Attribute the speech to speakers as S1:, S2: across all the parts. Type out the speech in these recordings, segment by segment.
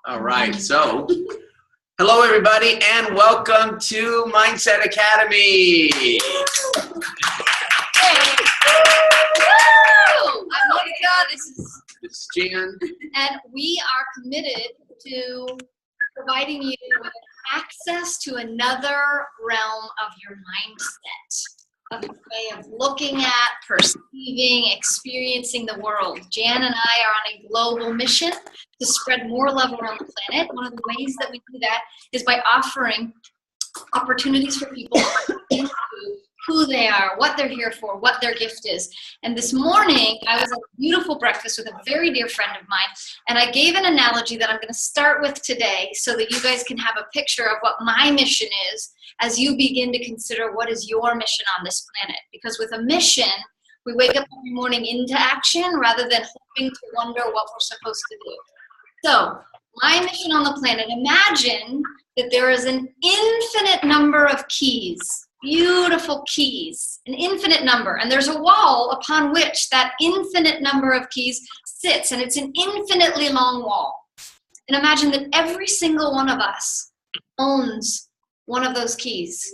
S1: All right, so hello everybody and welcome to Mindset Academy.
S2: Hey. I'm Monica, this
S1: is Jan.
S2: And we are committed to providing you with access to another realm of your mindset, of a way of looking at, perceiving, experiencing the world. Jan and I are on a global mission to spread more love around the planet. One of the ways that we do that is by offering opportunities for people to into who they are, what they're here for, what their gift is. And this morning, I was at a beautiful breakfast with a very dear friend of mine, and I gave an analogy that I'm going to start with today so that you guys can have a picture of what my mission is as you begin to consider what is your mission on this planet. Because with a mission, we wake up every morning into action rather than hoping to wonder what we're supposed to do. So, my mission on the planet, imagine that there is an infinite number of keys, beautiful keys, an infinite number, and there's a wall upon which that infinite number of keys sits, and it's an infinitely long wall. And imagine that every single one of us owns one of those keys.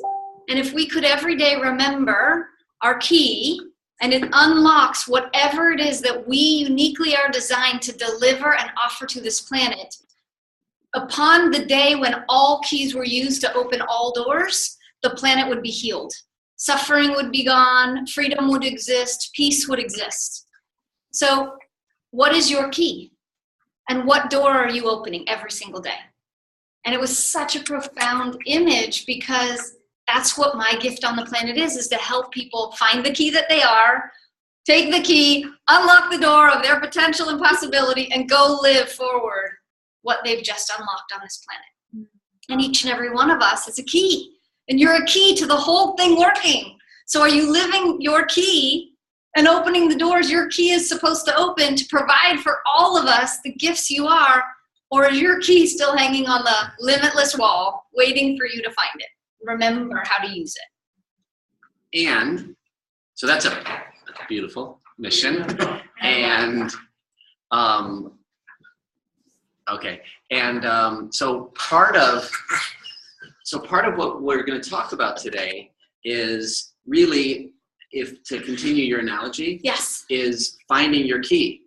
S2: And if we could every day remember our key, and it unlocks whatever it is that we uniquely are designed to deliver and offer to this planet, upon the day when all keys were used to open all doors, the planet would be healed. Suffering would be gone, freedom would exist, peace would exist. So what is your key? And what door are you opening every single day? And it was such a profound image because that's what my gift on the planet is to help people find the key that they are, take the key, unlock the door of their potential and possibility, and go live forward what they've just unlocked on this planet. And each and every one of us is a key. And you're a key to the whole thing working. So are you living your key and opening the doors your key is supposed to open to provide for all of us the gifts you are? Or is your key still hanging on the limitless wall, waiting for you to find it? Remember how to use it.
S1: And so that's a beautiful mission. And okay. And so part of what we're going to talk about today is really, if to continue your analogy,
S2: yes,
S1: is finding your key.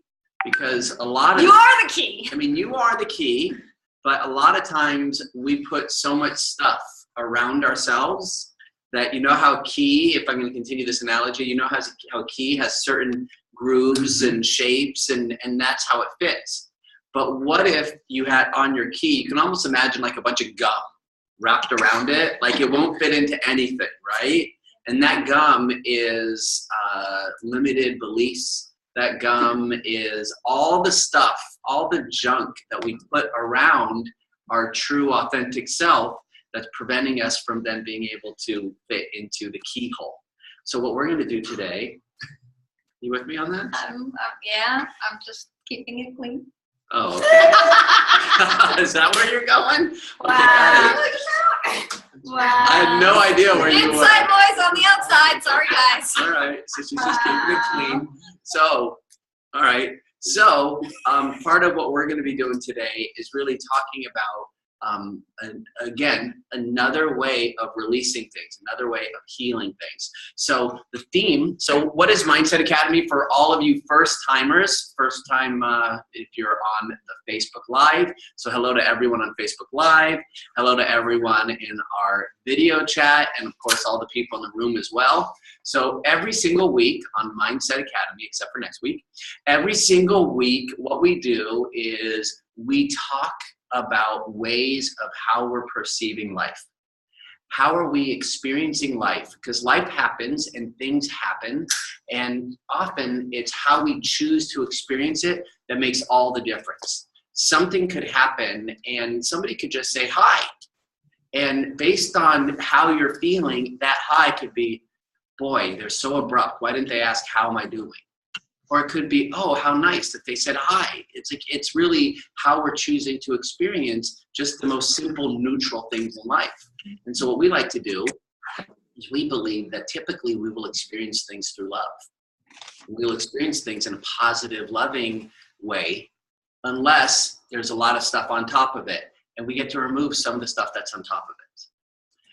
S1: Because a lot of
S2: you are the key.
S1: I mean, you are the key, but a lot of times we put so much stuff around ourselves that, you know how key, if I'm going to continue this analogy, you know how key has certain grooves and shapes and that's how it fits. But what if you had on your key, you can almost imagine like a bunch of gum wrapped around it, like it won't fit into anything, right? And that gum is limited beliefs. That gum is all the stuff, all the junk that we put around our true authentic self that's preventing us from then being able to fit into the keyhole. So what we're going to do today, you with me on that?
S2: Yeah, I'm just keeping it clean.
S1: Oh, okay. Is that where you're going?
S2: Wow.
S1: Okay.
S2: Wow.
S1: I had no idea where you were.
S2: Inside voice on the outside. Sorry, guys.
S1: All right. So she's just keeping it clean. So, all right. So, part of what we're going to be doing today is really talking about, again, another way of releasing things, another way of healing things. So the theme, so what is Mindset Academy for all of you first timers? First time if you're on the Facebook Live. So hello to everyone on Facebook Live. Hello to everyone in our video chat, and of course all the people in the room as well. So every single week on Mindset Academy, except for next week, every single week what we do is we talk about ways of how we're perceiving life. How are we experiencing life? Because life happens and things happen, and often it's how we choose to experience it that makes all the difference. Something could happen and somebody could just say hi, and based on how you're feeling, that hi could be, boy, they're so abrupt, why didn't they ask how am I doing? Or it could be, oh, how nice that they said hi. It's like, it's really how we're choosing to experience just the most simple, neutral things in life. And so what we like to do is we believe that typically we will experience things through love. We'll experience things in a positive, loving way, unless there's a lot of stuff on top of it, and we get to remove some of the stuff that's on top of it.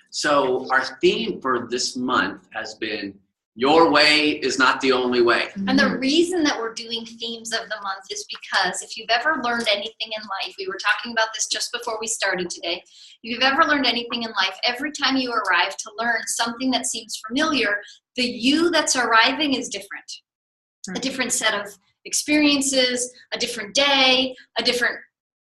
S1: So our theme for this month has been, your way is not the only way.
S2: And the reason that we're doing themes of the month is because if you've ever learned anything in life, we were talking about this just before we started today, if you've ever learned anything in life, every time you arrive to learn something that seems familiar, the you that's arriving is different. A different set of experiences, a different day, a different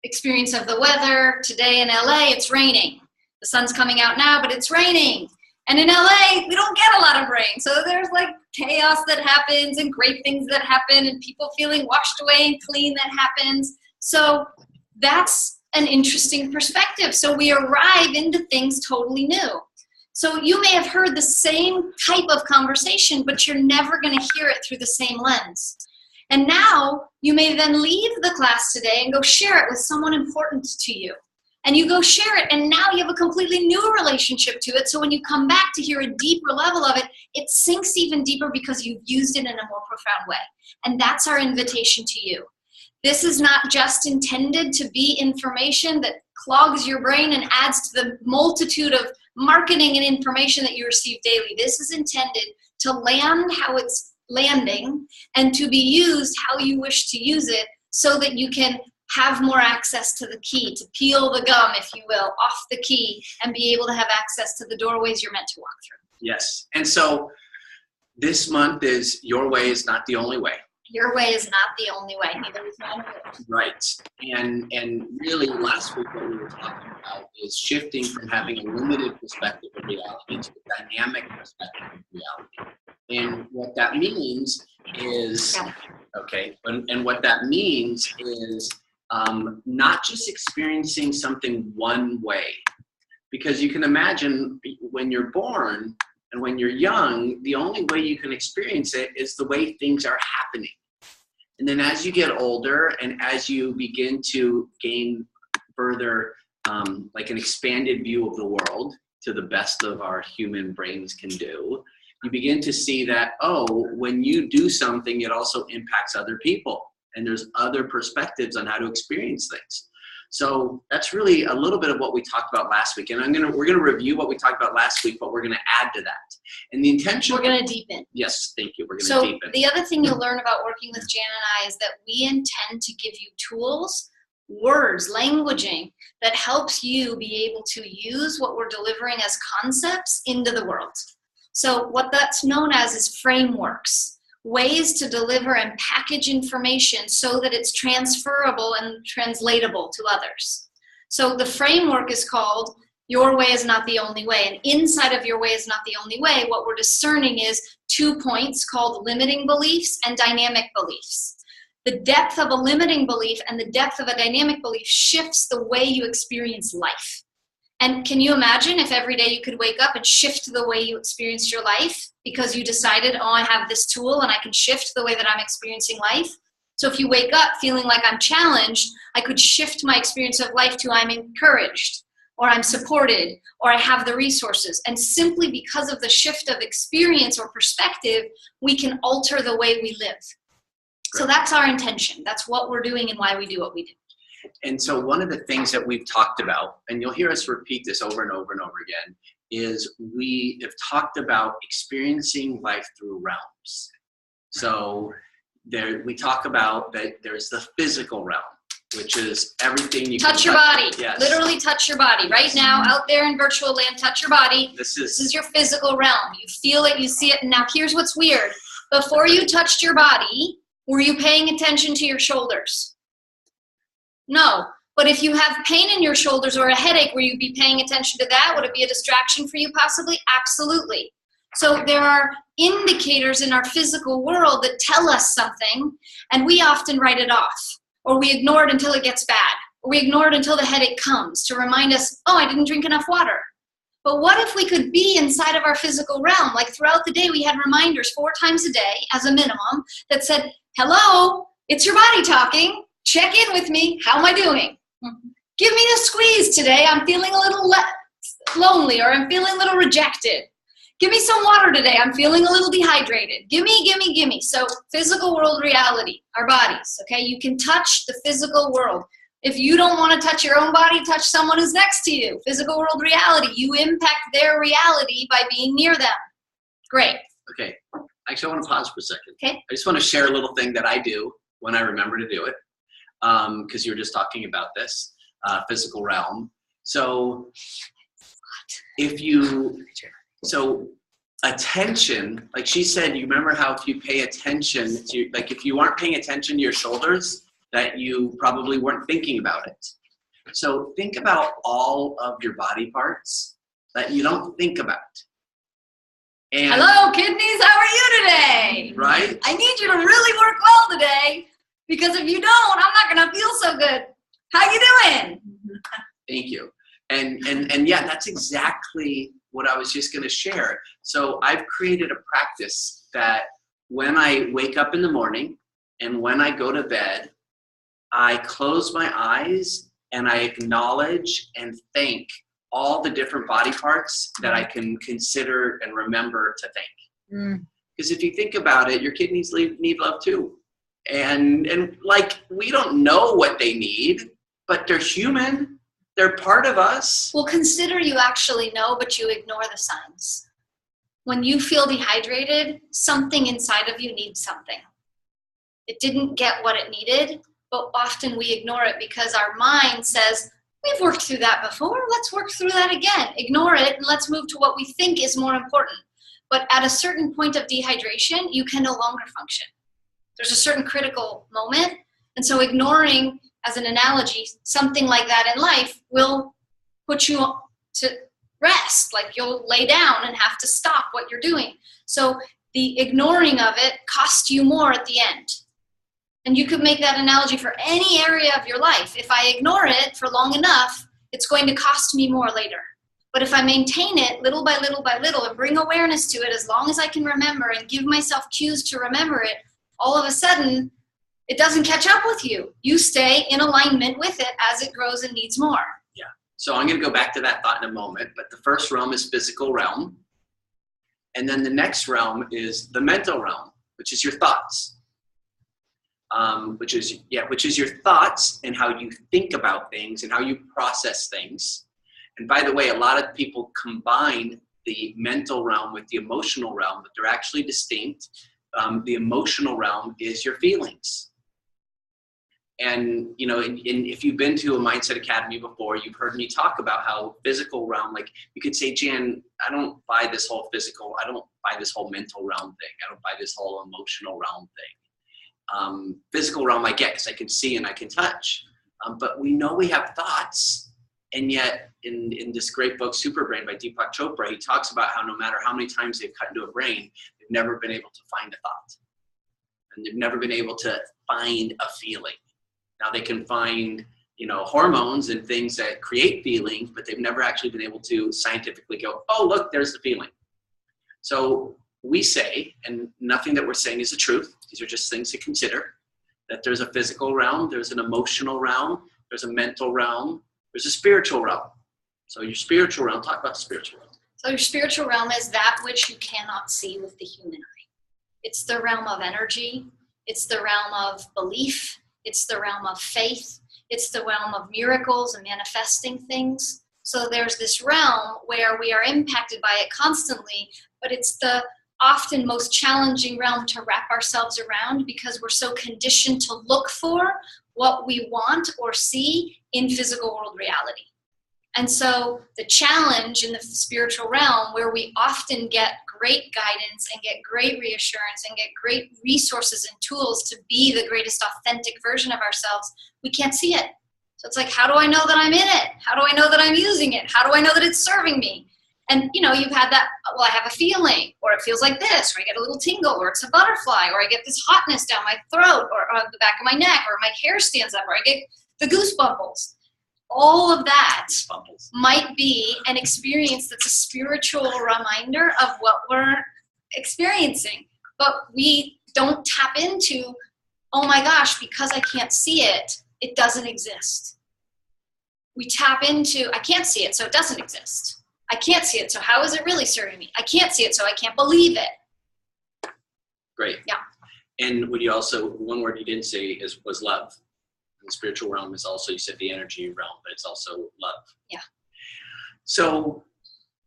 S2: experience of the weather. Today in LA, it's raining. The sun's coming out now, but it's raining. And in LA, we don't get a lot of rain. So there's like chaos that happens and great things that happen and people feeling washed away and clean that happens. So that's an interesting perspective. So we arrive into things totally new. So you may have heard the same type of conversation, but you're never going to hear it through the same lens. And now you may then leave the class today and go share it with someone important to you. And you go share it, and now you have a completely new relationship to it. So when you come back to hear a deeper level of it, it sinks even deeper because you've used it in a more profound way. And that's our invitation to you. This is not just intended to be information that clogs your brain and adds to the multitude of marketing and information that you receive daily. This is intended to land how it's landing and to be used how you wish to use it so that you can have more access to the key, to peel the gum, if you will, off the key and be able to have access to the doorways you're meant to walk through.
S1: Yes. And so this month is Your Way is Not the Only Way.
S2: Your way is not the only way. Neither is mine.
S1: Right. And really last week what we were talking about is shifting from having a limited perspective of reality to a dynamic perspective of reality. And what that means is, and what that means is not just experiencing something one way. Because you can imagine when you're born and when you're young, the only way you can experience it is the way things are happening. And then as you get older and as you begin to gain further, like an expanded view of the world to the best of our human brains can do, you begin to see that, when you do something, it also impacts other people. And there's other perspectives on how to experience things. So that's really a little bit of what we talked about last week. And we're gonna review what we talked about last week, but we're gonna add to that. And the intention—
S2: We're gonna deepen.
S1: Yes, thank you. We're gonna deepen.
S2: So the other thing you'll learn about working with Jan and I is that we intend to give you tools, words, languaging that helps you be able to use what we're delivering as concepts into the world. So what that's known as is frameworks, ways to deliver and package information so that it's transferable and translatable to others. So the framework is called Your Way is Not the Only Way. And inside of Your Way is Not the Only Way, what we're discerning is 2 points called limiting beliefs and dynamic beliefs. The depth of a limiting belief and the depth of a dynamic belief shifts the way you experience life. And can you imagine if every day you could wake up and shift the way you experienced your life because you decided, I have this tool and I can shift the way that I'm experiencing life? So if you wake up feeling like I'm challenged, I could shift my experience of life to I'm encouraged, or I'm supported, or I have the resources. And simply because of the shift of experience or perspective, we can alter the way we live. So that's our intention. That's what we're doing and why we do what we do.
S1: And so one of the things that we've talked about, and you'll hear us repeat this over and over and over again, is we have talked about experiencing life through realms. So we talk about that there's the physical realm, which is everything you
S2: touch your body.
S1: Yes.
S2: Literally touch your body. Right now, out there in virtual land, touch your body. This is your physical realm. You feel it, you see it. And now here's what's weird. Before you touched your body, were you paying attention to your shoulders? No. But if you have pain in your shoulders or a headache, will you be paying attention to that? Would it be a distraction for you possibly? Absolutely. So there are indicators in our physical world that tell us something, and we often write it off, or we ignore it until it gets bad, or we ignore it until the headache comes to remind us, I didn't drink enough water. But what if we could be inside of our physical realm? Like throughout the day, we had reminders 4 times a day as a minimum that said, hello, it's your body talking. Check in with me. How am I doing? Give me a squeeze today. I'm feeling a little lonely, or I'm feeling a little rejected. Give me some water today. I'm feeling a little dehydrated. Gimme. So physical world reality, our bodies, okay? You can touch the physical world. If you don't want to touch your own body, touch someone who's next to you. Physical world reality. You impact their reality by being near them. Great.
S1: Okay. Actually, I want to pause for a second.
S2: Okay.
S1: I just want to share a little thing that I do when I remember to do it, because you were just talking about this physical realm. So attention, like she said, you remember how if you pay attention to, like if you aren't paying attention to your shoulders, that you probably weren't thinking about it. So think about all of your body parts that you don't think about. And,
S2: hello, kidneys, how are you today?
S1: right?
S2: I need you to really work well today, because if you don't, I'm not going to feel so good. How you doing?
S1: Thank you. And yeah, that's exactly what I was just going to share. So I've created a practice that when I wake up in the morning and when I go to bed, I close my eyes and I acknowledge and thank all the different body parts that I can consider and remember to thank. Because if you think about it, your kidneys need love too. And like, we don't know what they need, but they're human. They're part of us.
S2: Well, consider you actually know, but you ignore the signs. When you feel dehydrated, something inside of you needs something. It didn't get what it needed, but often we ignore it because our mind says, we've worked through that before, let's work through that again. Ignore it and let's move to what we think is more important. But at a certain point of dehydration, you can no longer function. There's a certain critical moment. And so ignoring, as an analogy, something like that in life will put you to rest. Like you'll lay down and have to stop what you're doing. So the ignoring of it costs you more at the end. And you could make that analogy for any area of your life. If I ignore it for long enough, it's going to cost me more later. But if I maintain it little by little by little and bring awareness to it as long as I can remember and give myself cues to remember it, all of a sudden, it doesn't catch up with you. You stay in alignment with it as it grows and needs more.
S1: Yeah. So I'm going to go back to that thought in a moment. But the first realm is physical realm. And then the next realm is the mental realm, which is your thoughts. Which is your thoughts and how you think about things and how you process things. And by the way, a lot of people combine the mental realm with the emotional realm, but they're actually distinct. The emotional realm is your feelings. And, you know, if you've been to a Mindset Academy before, you've heard me talk about how physical realm, like you could say, Jan, I don't buy this whole physical, I don't buy this whole mental realm thing. I don't buy this whole emotional realm thing. Physical realm I get because I can see and I can touch. But we know we have thoughts. And yet in this great book, Superbrain by Deepak Chopra, he talks about how no matter how many times they've cut into a brain, they've never been able to find a thought. And they've never been able to find a feeling. Now they can find, you know, hormones and things that create feelings, but they've never actually been able to scientifically go, oh, look, there's the feeling. So we say, and nothing that we're saying is the truth, these are just things to consider, that there's a physical realm, there's an emotional realm, there's a mental realm, there's a spiritual realm. So your spiritual realm, talk about the spiritual realm.
S2: So your spiritual realm is that which you cannot see with the human eye. It's the realm of energy. It's the realm of belief. It's the realm of faith. It's the realm of miracles and manifesting things. So there's this realm where we are impacted by it constantly, but it's the often most challenging realm to wrap ourselves around because we're so conditioned to look for what we want or see in physical world reality. And so the challenge in the spiritual realm, where we often get great guidance and get great reassurance and get great resources and tools to be the greatest authentic version of ourselves, we can't see it. So it's like, how do I know that I'm in it? How do I know that I'm using it? How do I know that it's serving me? And, you know, you've had that, well, I have a feeling, or it feels like this, or I get a little tingle, or it's a butterfly, or I get this hotness down my throat, or on the back of my neck, or my hair stands up, or I get the goosebumps. All of that might be an experience that's a spiritual reminder of what we're experiencing. But we don't tap into, oh my gosh, because I can't see it, it doesn't exist. We tap into, I can't see it, so it doesn't exist. I can't see it, so how is it really serving me? I can't see it, so I can't believe it.
S1: Great.
S2: Yeah.
S1: And would you also, one word you didn't say was love. The spiritual realm is also, you said, the energy realm, but it's also love.
S2: Yeah.
S1: So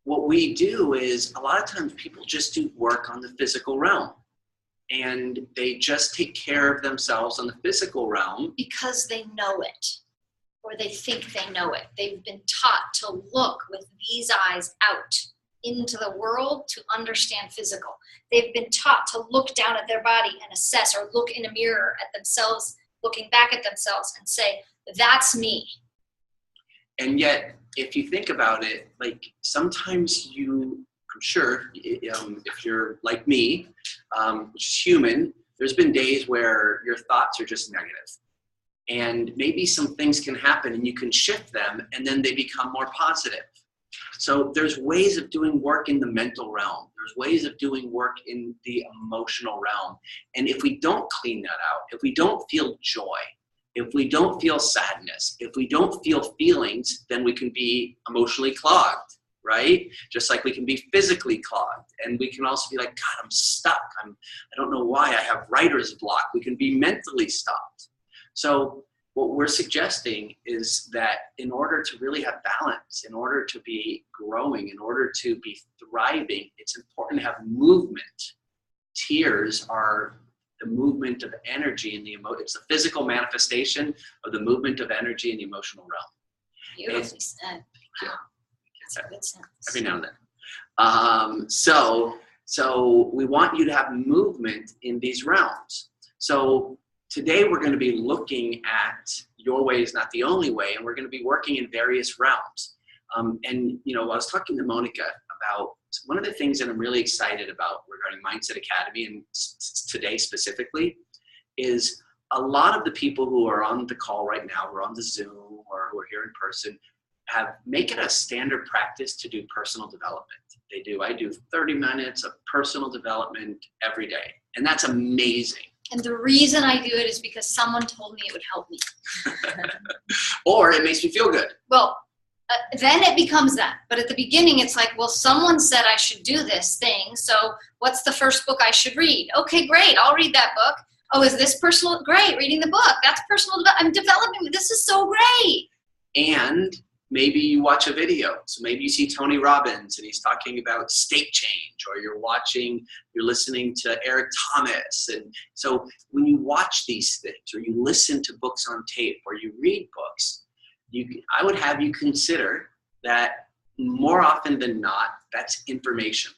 S1: what we do is, a lot of times people just do work on the physical realm, and they just take care of themselves on the physical realm.
S2: Because they know it, or they think they know it. They've been taught to look with these eyes out into the world to understand physical. They've been taught to look down at their body and assess, or look in a mirror at themselves, looking back at themselves and say, that's me.
S1: And yet, if you think about it, like sometimes I'm sure, if you're like me, which is human, there's been days where your thoughts are just negative. And maybe some things can happen and you can shift them, and then they become more positive. So there's ways of doing work in the mental realm. There's ways of doing work in the emotional realm. And if we don't clean that out, if we don't feel joy, if we don't feel sadness, if we don't feel feelings, then we can be emotionally clogged, right? Just like we can be physically clogged. And we can also be like, God, I'm stuck. I don't know why I have writer's block. We can be mentally stopped. So what we're suggesting is that in order to really have balance, in order to be growing, in order to be thriving, it's important to have movement. Tears are the movement of energy in the it's the physical manifestation of the movement of energy in the emotional realm.
S2: Beautifully said.
S1: Yeah.
S2: That's a good sense.
S1: Every now and then. So we want you to have movement in these realms. So today we're going to be looking at Your Way is Not the Only Way, and we're going to be working in various realms. And I was talking to Monica about one of the things that I'm really excited about regarding Mindset Academy, and today specifically, is a lot of the people who are on the call right now, who are on the Zoom or who are here in person, make it a standard practice to do personal development. I do 30 minutes of personal development every day, and that's amazing.
S2: And the reason I do it is because someone told me it would help me.
S1: Or it makes me feel good.
S2: Well, then it becomes that. But at the beginning, it's like, well, someone said I should do this thing. So what's the first book I should read? Okay, great. I'll read that book. Oh, is this personal? Great. Reading the book. That's personal. I'm developing. This is so great.
S1: And maybe you watch a video. So maybe you see Tony Robbins and he's talking about state change, or you're listening to Eric Thomas. And so when you watch these things, or you listen to books on tape, or you read books, I would have you consider that more often than not, that's information.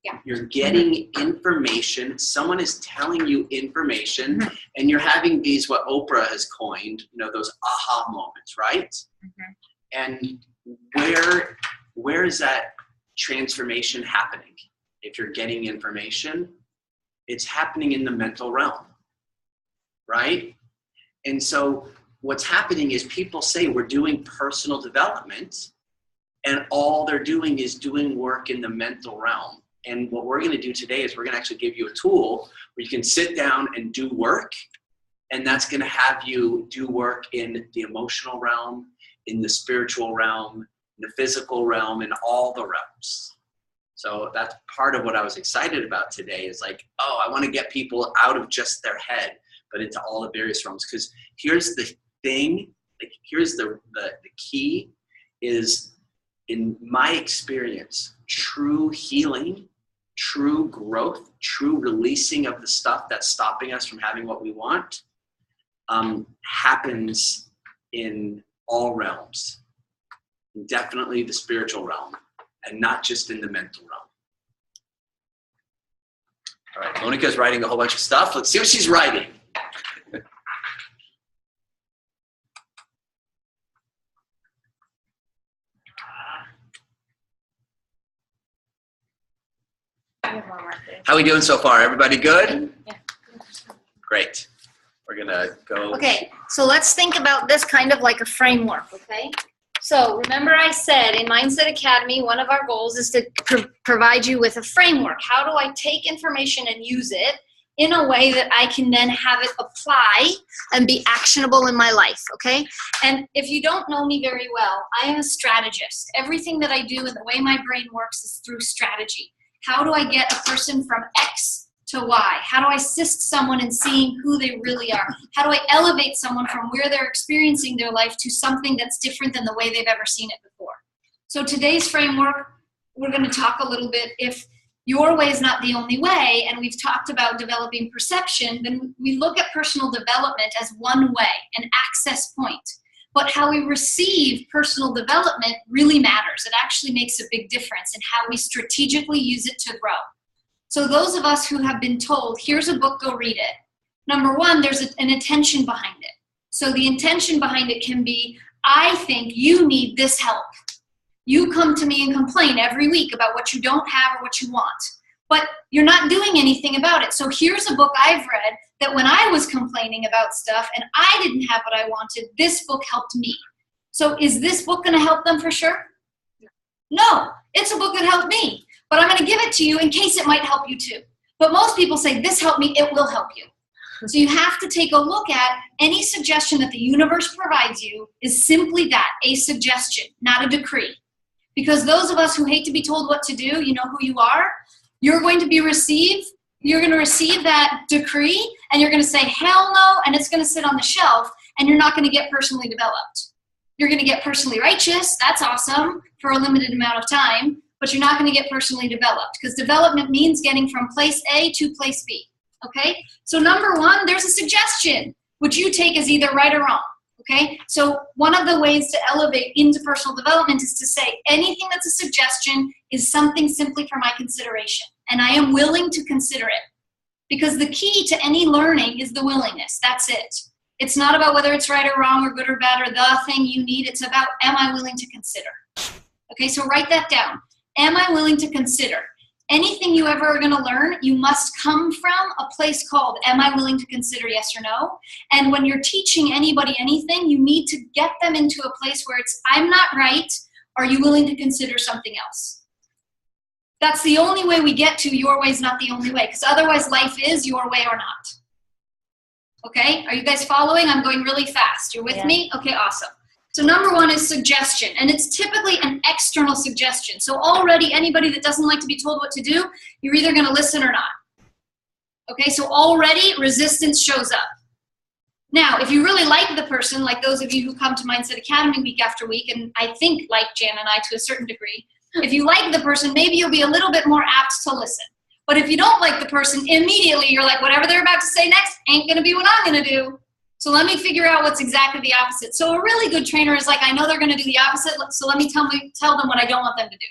S2: Yeah.
S1: You're getting information. Someone is telling you information, and you're having these, what Oprah has coined, those aha moments, right? Mm-hmm. And where is that transformation happening? If you're getting information, it's happening in the mental realm, right? And so what's happening is people say we're doing personal development, and all they're doing is doing work in the mental realm. And what we're going to do today is we're going to actually give you a tool where you can sit down and do work, and that's going to have you do work in the emotional realm, in the spiritual realm, in the physical realm, in all the realms. So that's part of what I was excited about today, is like, I want to get people out of just their head, but into all the various realms. Because here's the thing, here's the key is, in my experience, true healing, true growth, true releasing of the stuff that's stopping us from having what we want, happens in all realms, definitely the spiritual realm, and not just in the mental realm. All right, Monica's writing a whole bunch of stuff. Let's see what she's writing. How are we doing so far? Everybody good?
S2: Yeah.
S1: Great. We're gonna go.
S2: Okay, so let's think about this kind of like a framework, okay? So remember I said in Mindset Academy, one of our goals is to provide you with a framework. How do I take information and use it in a way that I can then have it apply and be actionable in my life, okay? And if you don't know me very well, I am a strategist. Everything that I do and the way my brain works is through strategy. How do I get a person from X to why? How do I assist someone in seeing who they really are? How do I elevate someone from where they're experiencing their life to something that's different than the way they've ever seen it before? So today's framework, we're going to talk a little bit, if your way is not the only way, and we've talked about developing perception, then we look at personal development as one way, an access point. But how we receive personal development really matters. It actually makes a big difference in how we strategically use it to grow. So those of us who have been told, here's a book, go read it. Number one, there's an intention behind it. So the intention behind it can be, I think you need this help. You come to me and complain every week about what you don't have or what you want, but you're not doing anything about it. So here's a book I've read that when I was complaining about stuff and I didn't have what I wanted, this book helped me. So is this book going to help them for sure? No, it's a book that helped me, but I'm going to give it to you in case it might help you too. But most people say, this helped me, it will help you. So you have to take a look at any suggestion that the universe provides you is simply that, a suggestion, not a decree. Because those of us who hate to be told what to do, you know who you are, you're going to receive that decree and you're going to say, hell no, and it's going to sit on the shelf and you're not going to get personally developed. You're going to get personally righteous, that's awesome, for a limited amount of time, but you're not going to get personally developed because development means getting from place A to place B, okay? So number one, there's a suggestion, which you take as either right or wrong, okay? So one of the ways to elevate into personal development is to say anything that's a suggestion is something simply for my consideration, and I am willing to consider it. Because the key to any learning is the willingness, that's it. It's not about whether it's right or wrong or good or bad or the thing you need. It's about, am I willing to consider? Okay, so write that down. Am I willing to consider? Anything you ever are going to learn, you must come from a place called, am I willing to consider yes or no? And when you're teaching anybody anything, you need to get them into a place where it's, I'm not right. Are you willing to consider something else? That's the only way we get to your way is not the only way, because otherwise life is your way or not. Okay, are you guys following? I'm going really fast. You're with me? Okay, awesome. So number one is suggestion, and it's typically an external suggestion. So already anybody that doesn't like to be told what to do, you're either going to listen or not. Okay, so already resistance shows up. Now, if you really like the person, like those of you who come to Mindset Academy week after week, and I think like Jan and I to a certain degree, if you like the person, maybe you'll be a little bit more apt to listen. But if you don't like the person, immediately you're like, whatever they're about to say next ain't going to be what I'm going to do. So let me figure out what's exactly the opposite. So a really good trainer is like, I know they're going to do the opposite, so let me tell them what I don't want them to do.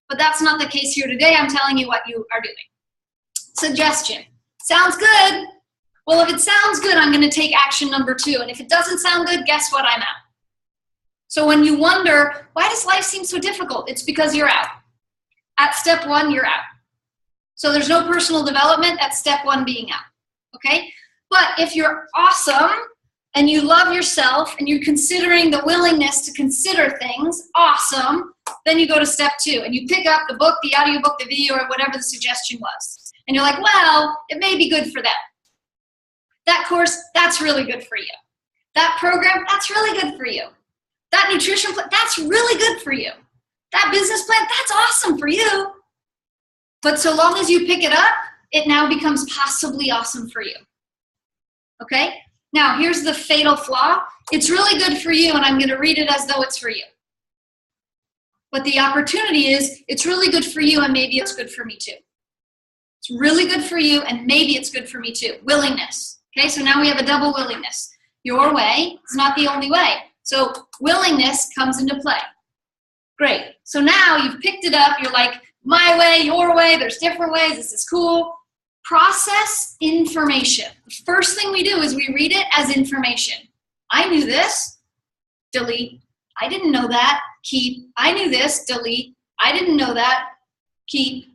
S2: But that's not the case here today. I'm telling you what you are doing. Suggestion. Sounds good. Well, if it sounds good, I'm going to take action number 2. And if it doesn't sound good, guess what? I'm out. So when you wonder, why does life seem so difficult? It's because you're out. At step 1, you're out. So there's no personal development at step 1 being out. Okay? But if you're awesome and you love yourself and you're considering the willingness to consider things, awesome, then you go to step 2 and you pick up the book, the audiobook, the video, or whatever the suggestion was. And you're like, well, it may be good for them. That course, that's really good for you. That program, that's really good for you. That nutrition plan, that's really good for you. That business plan, that's awesome for you. But so long as you pick it up, it now becomes possibly awesome for you. Okay? Now, here's the fatal flaw. It's really good for you, and I'm going to read it as though it's for you. But the opportunity is, it's really good for you, and maybe it's good for me too. It's really good for you, and maybe it's good for me too. Willingness. Okay, so now we have a double willingness. Your way is not the only way. So willingness comes into play. Great. So now you've picked it up. You're like, my way, your way, there's different ways. This is cool. Process information. The first thing we do is we read it as information. I knew this. Delete. I didn't know that. Keep. I knew this. Delete. I didn't know that. Keep.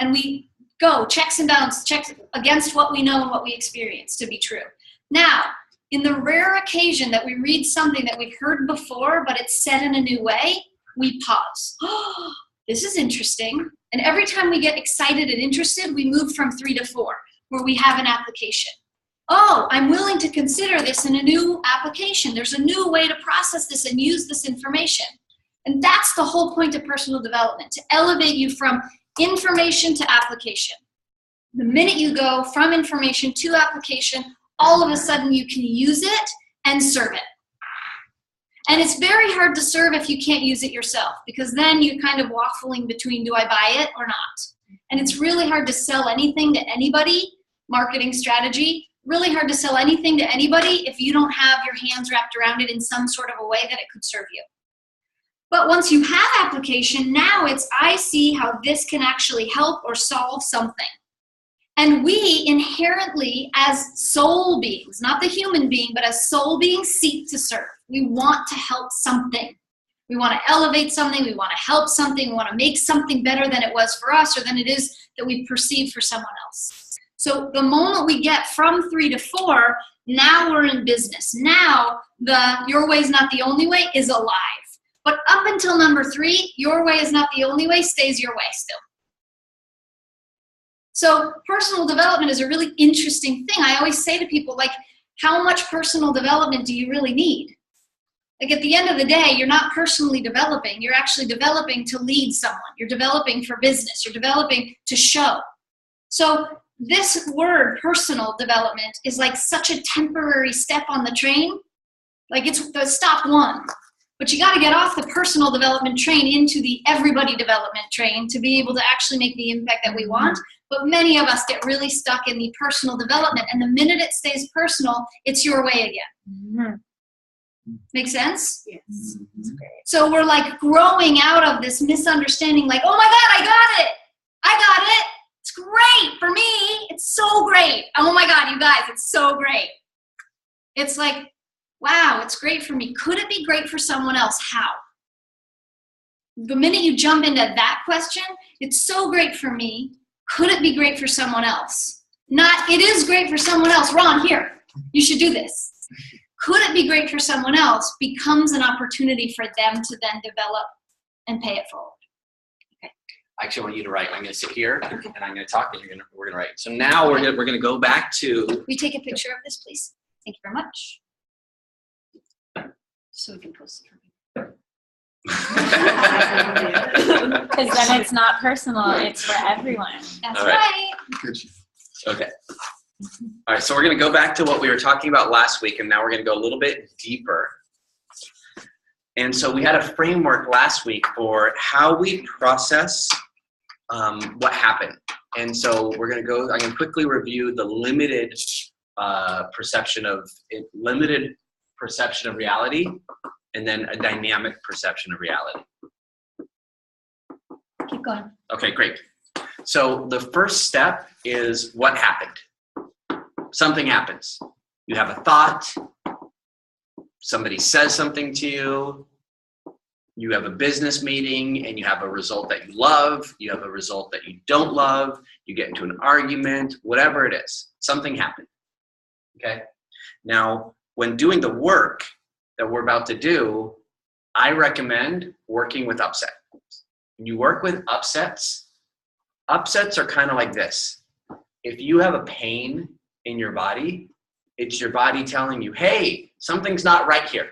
S2: And we go, checks and balances, checks against what we know and what we experience to be true. Now, in the rare occasion that we read something that we've heard before, but it's said in a new way, we pause. Oh, this is interesting. And every time we get excited and interested, we move from 3 to 4, where we have an application. Oh, I'm willing to consider this in a new application. There's a new way to process this and use this information. And that's the whole point of personal development, to elevate you from information to application. The minute you go from information to application, all of a sudden you can use it and serve it. And it's very hard to serve if you can't use it yourself, because then you're kind of waffling between, do I buy it or not? And it's really hard to sell anything to anybody, marketing strategy, really hard to sell anything to anybody if you don't have your hands wrapped around it in some sort of a way that it could serve you. But once you have application, now it's, I see how this can actually help or solve something. And we inherently, as soul beings, not the human being, but as soul beings, seek to serve. We want to help something. We want to elevate something. We want to help something. We want to make something better than it was for us or than it is that we perceive for someone else. So the moment we get from 3 to 4, now we're in business. Now the your way is not the only way is alive. But up until number 3, your way is not the only way stays your way still. So personal development is a really interesting thing. I always say to people, like, how much personal development do you really need? Like, at the end of the day, you're not personally developing. You're actually developing to lead someone. You're developing for business. You're developing to show. So this word, personal development, is like such a temporary step on the train. Like, it's the stop 1. But you got to get off the personal development train into the everybody development train to be able to actually make the impact that we want. But many of us get really stuck in the personal development. And the minute it stays personal, it's your way again. Make sense?
S3: Yes.
S2: So we're like growing out of this misunderstanding, like, oh my God, I got it. I got it. It's great for me. It's so great. Oh my God, you guys, it's so great. It's like, wow, it's great for me. Could it be great for someone else? How? The minute you jump into that question, it's so great for me. Could it be great for someone else? Not, it is great for someone else. Ron, here, you should do this. Could it be great for someone else becomes an opportunity for them to then develop and pay it forward.
S1: I actually want you to write. I'm going to sit here and I'm going to talk and we're going to write. So now we're going to go back to.
S2: Will you take a picture of this, please? Thank you very much. So we can post it.
S3: Because then it's not personal, it's for everyone.
S2: That's
S1: All right. Okay. All right, so we're going to go back to what we were talking about last week, and now we're going to go a little bit deeper. And so we had a framework last week for how we process what happened. And so we're going to go, I'm going to quickly review the limited perception of reality, and then a dynamic perception of reality.
S2: Keep going.
S1: Okay, great. So the first step is what happened. Something happens. You have a thought. Somebody says something to you. You have a business meeting and you have a result that you love. You have a result that you don't love. You get into an argument, whatever it is. Something happened. Okay? Now, when doing the work that we're about to do, I recommend working with upset. When you work with upsets are kind of like this. If you have a pain in your body, it's your body telling you, hey, something's not right here.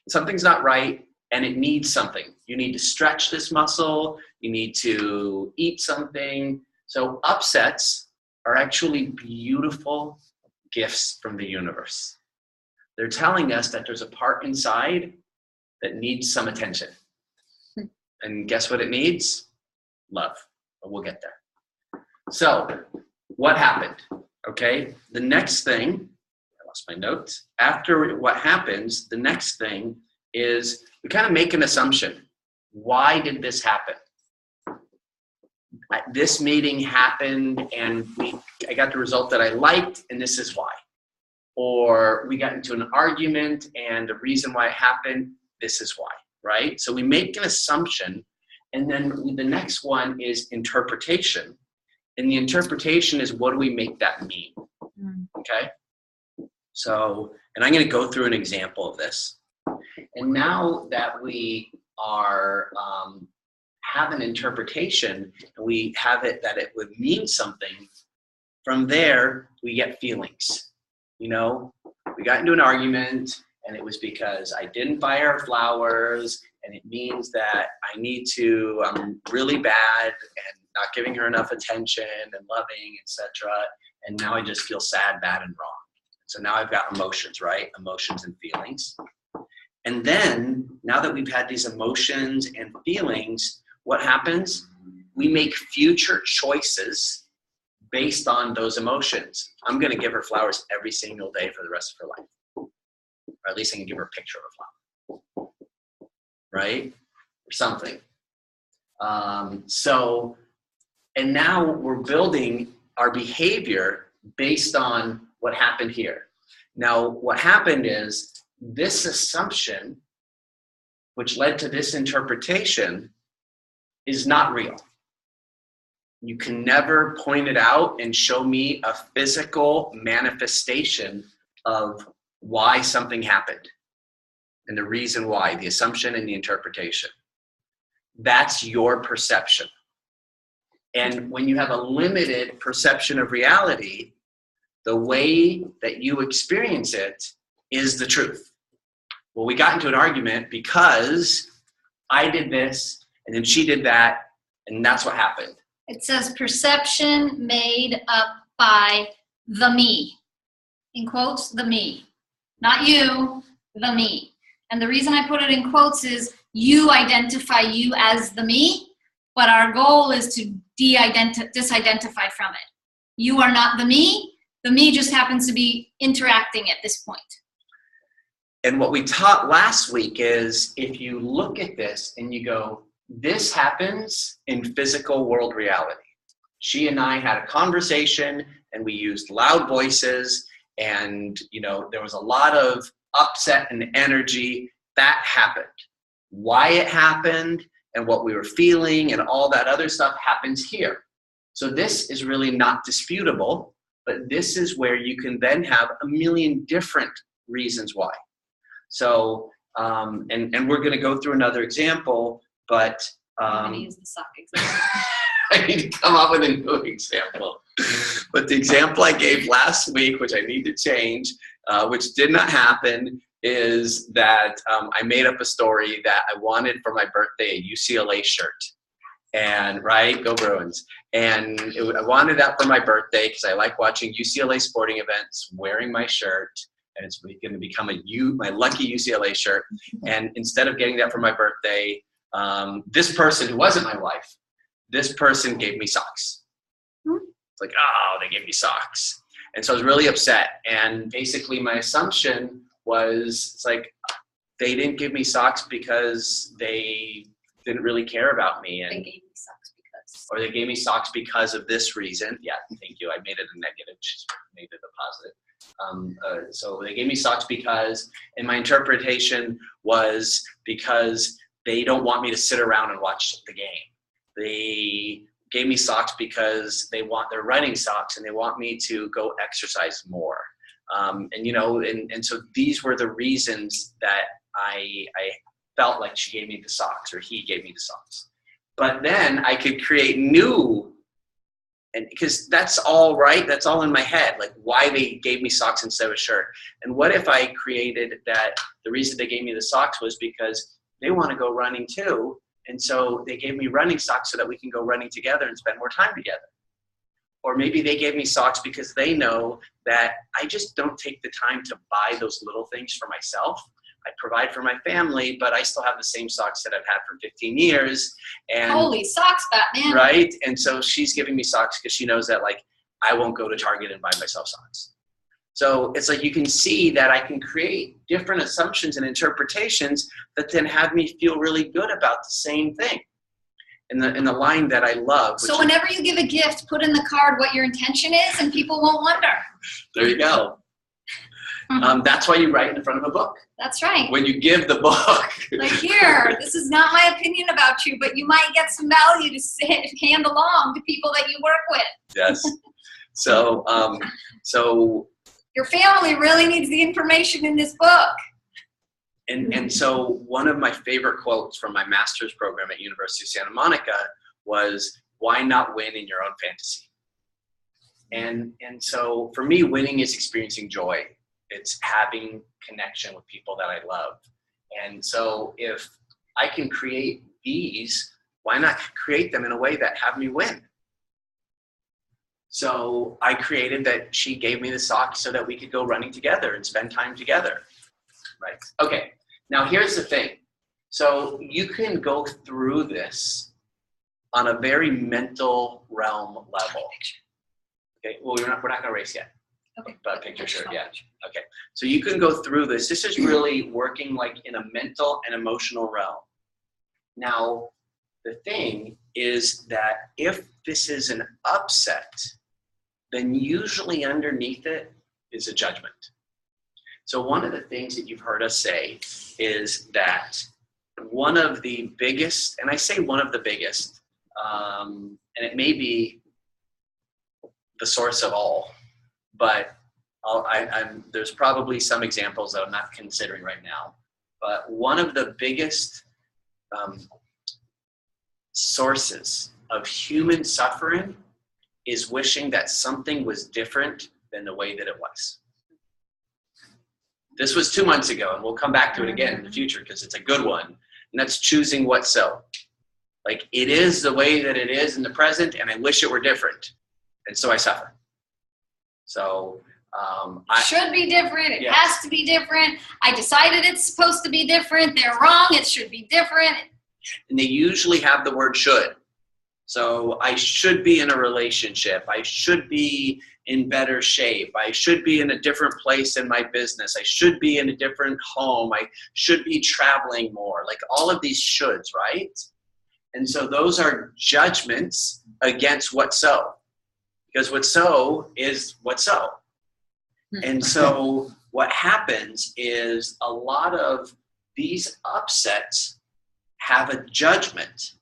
S1: Something's not right and it needs something. You need to stretch this muscle. You need to eat something. So upsets are actually beautiful gifts from the universe. They're telling us that there's a part inside that needs some attention. And guess what it needs? Love. But we'll get there. So what happened? Okay, the next thing, I lost my notes. After what happens, the next thing is we kind of make an assumption. Why did this happen? This meeting happened and I got the result that I liked, and this is why. Or we got into an argument and the reason why it happened, this is why, right? So we make an assumption, and then the next one is interpretation. And the interpretation is, what do we make that mean? Okay? So, and I'm going to go through an example of this. And now that we are have an interpretation, and we have it that it would mean something, from there we get feelings. You know, we got into an argument and it was because I didn't buy her flowers, and it means that I'm really bad and not giving her enough attention and loving, etc. And now I just feel sad, bad, and wrong. So now I've got emotions, right? Emotions and feelings. And then now that we've had these emotions and feelings, what happens? We make future choices based on those emotions. I'm going to give her flowers every single day for the rest of her life. Or at least I can give her a picture of a flower. Right? Or something. And now we're building our behavior based on what happened here. Now, what happened is this assumption, which led to this interpretation, is not real. You can never point it out and show me a physical manifestation of why something happened and the reason why, the assumption and the interpretation. That's your perception. And when you have a limited perception of reality, the way that you experience it is the truth. Well, we got into an argument because I did this and then she did that, and that's what happened.
S2: It says perception made up by the me. In quotes, the me. Not you, the me. And the reason I put it in quotes is you identify you as the me, but our goal is to disidentify from it. You are not the me. The me just happens to be interacting at this point.
S1: And what we taught last week is if you look at this and you go, this happens in physical world reality. She and I had a conversation and we used loud voices and, there was a lot of upset and energy. That happened. Why it happened and what we were feeling and all that other stuff happens here. So this is really not disputable, but this is where you can then have a million different reasons why. So, and we're going to go through another example, but
S2: I'm going to use the sock example.
S1: I need to come up with a new example. But the example I gave last week, which I need to change, which did not happen, is that I made up a story that I wanted for my birthday a UCLA shirt. And right, go Bruins. And I wanted that for my birthday because I like watching UCLA sporting events, wearing my shirt. And it's going to become my lucky UCLA shirt. And instead of getting that for my birthday, this person who wasn't my wife, this person gave me socks. It's like, oh, they gave me socks. And so I was really upset. And basically my assumption was, it's like, they didn't give me socks because they didn't really care about me. And
S2: They gave me socks because.
S1: or they gave me socks because of this reason. Yeah, thank you. I made it a negative. She's made it a positive. So they gave me socks because, and my interpretation was because they don't want me to sit around and watch the game. They gave me socks because they're running socks and they want me to go exercise more. And so these were the reasons that I felt like she gave me the socks or he gave me the socks. But then I could create new, and because that's all right, that's all in my head, like why they gave me socks instead of a shirt. And what if I created that the reason they gave me the socks was because they want to go running too, and so they gave me running socks so that we can go running together and spend more time together. Or maybe they gave me socks because they know that I just don't take the time to buy those little things for myself. I provide for my family, but I still have the same socks that I've had for 15 years. And
S2: Holy socks, Batman.
S1: right? And so she's giving me socks because she knows that like I won't go to Target and buy myself socks. So it's like you can see that I can create different assumptions and interpretations that then have me feel really good about the same thing. In the line that I love.
S2: So whenever you give a gift, put in the card what your intention is and people won't wonder.
S1: There you go. That's why you write in front of a book.
S2: That's right.
S1: When you give the book.
S2: Like, here, this is not my opinion about you, but you might get some value to hand along to people that you work with.
S1: Yes. So
S2: Your family really needs the information in this book.
S1: And so one of my favorite quotes from my master's program at University of Santa Monica was, why not win in your own fantasy? And so for me, winning is experiencing joy. It's having connection with people that I love. And so if I can create these, why not create them in a way that have me win? So I created that she gave me the socks so that we could go running together and spend time together. Right. Okay. Now here's the thing. So you can go through this on a very mental realm level. Okay. Well, we're not going to race yet.
S2: Okay.
S1: But picture sure. Yeah. Okay. So you can go through this. This is really working like in a mental and emotional realm. Now, the thing is that if this is an upset, then usually underneath it is a judgment. So one of the things that you've heard us say is that one of the biggest, and I say one of the biggest, and it may be the source of all, but there's probably some examples that I'm not considering right now. But one of the biggest sources of human suffering is wishing that something was different than the way that it was. This was 2 months ago, and we'll come back to it again in the future because it's a good one. And that's choosing what so. Like, it is the way that it is in the present, and I wish it were different. And so I suffer. So
S2: It should be different. It
S1: Yes.
S2: has to be different. I decided it's supposed to be different. They're wrong. It should be different.
S1: and they usually have the word should. So I should be in a relationship. I should be in better shape. I should be in a different place in my business. I should be in a different home. I should be traveling more. Like all of these shoulds, right? And so those are judgments against what so. Because what so is what so. And so what happens is a lot of these upsets have a judgment.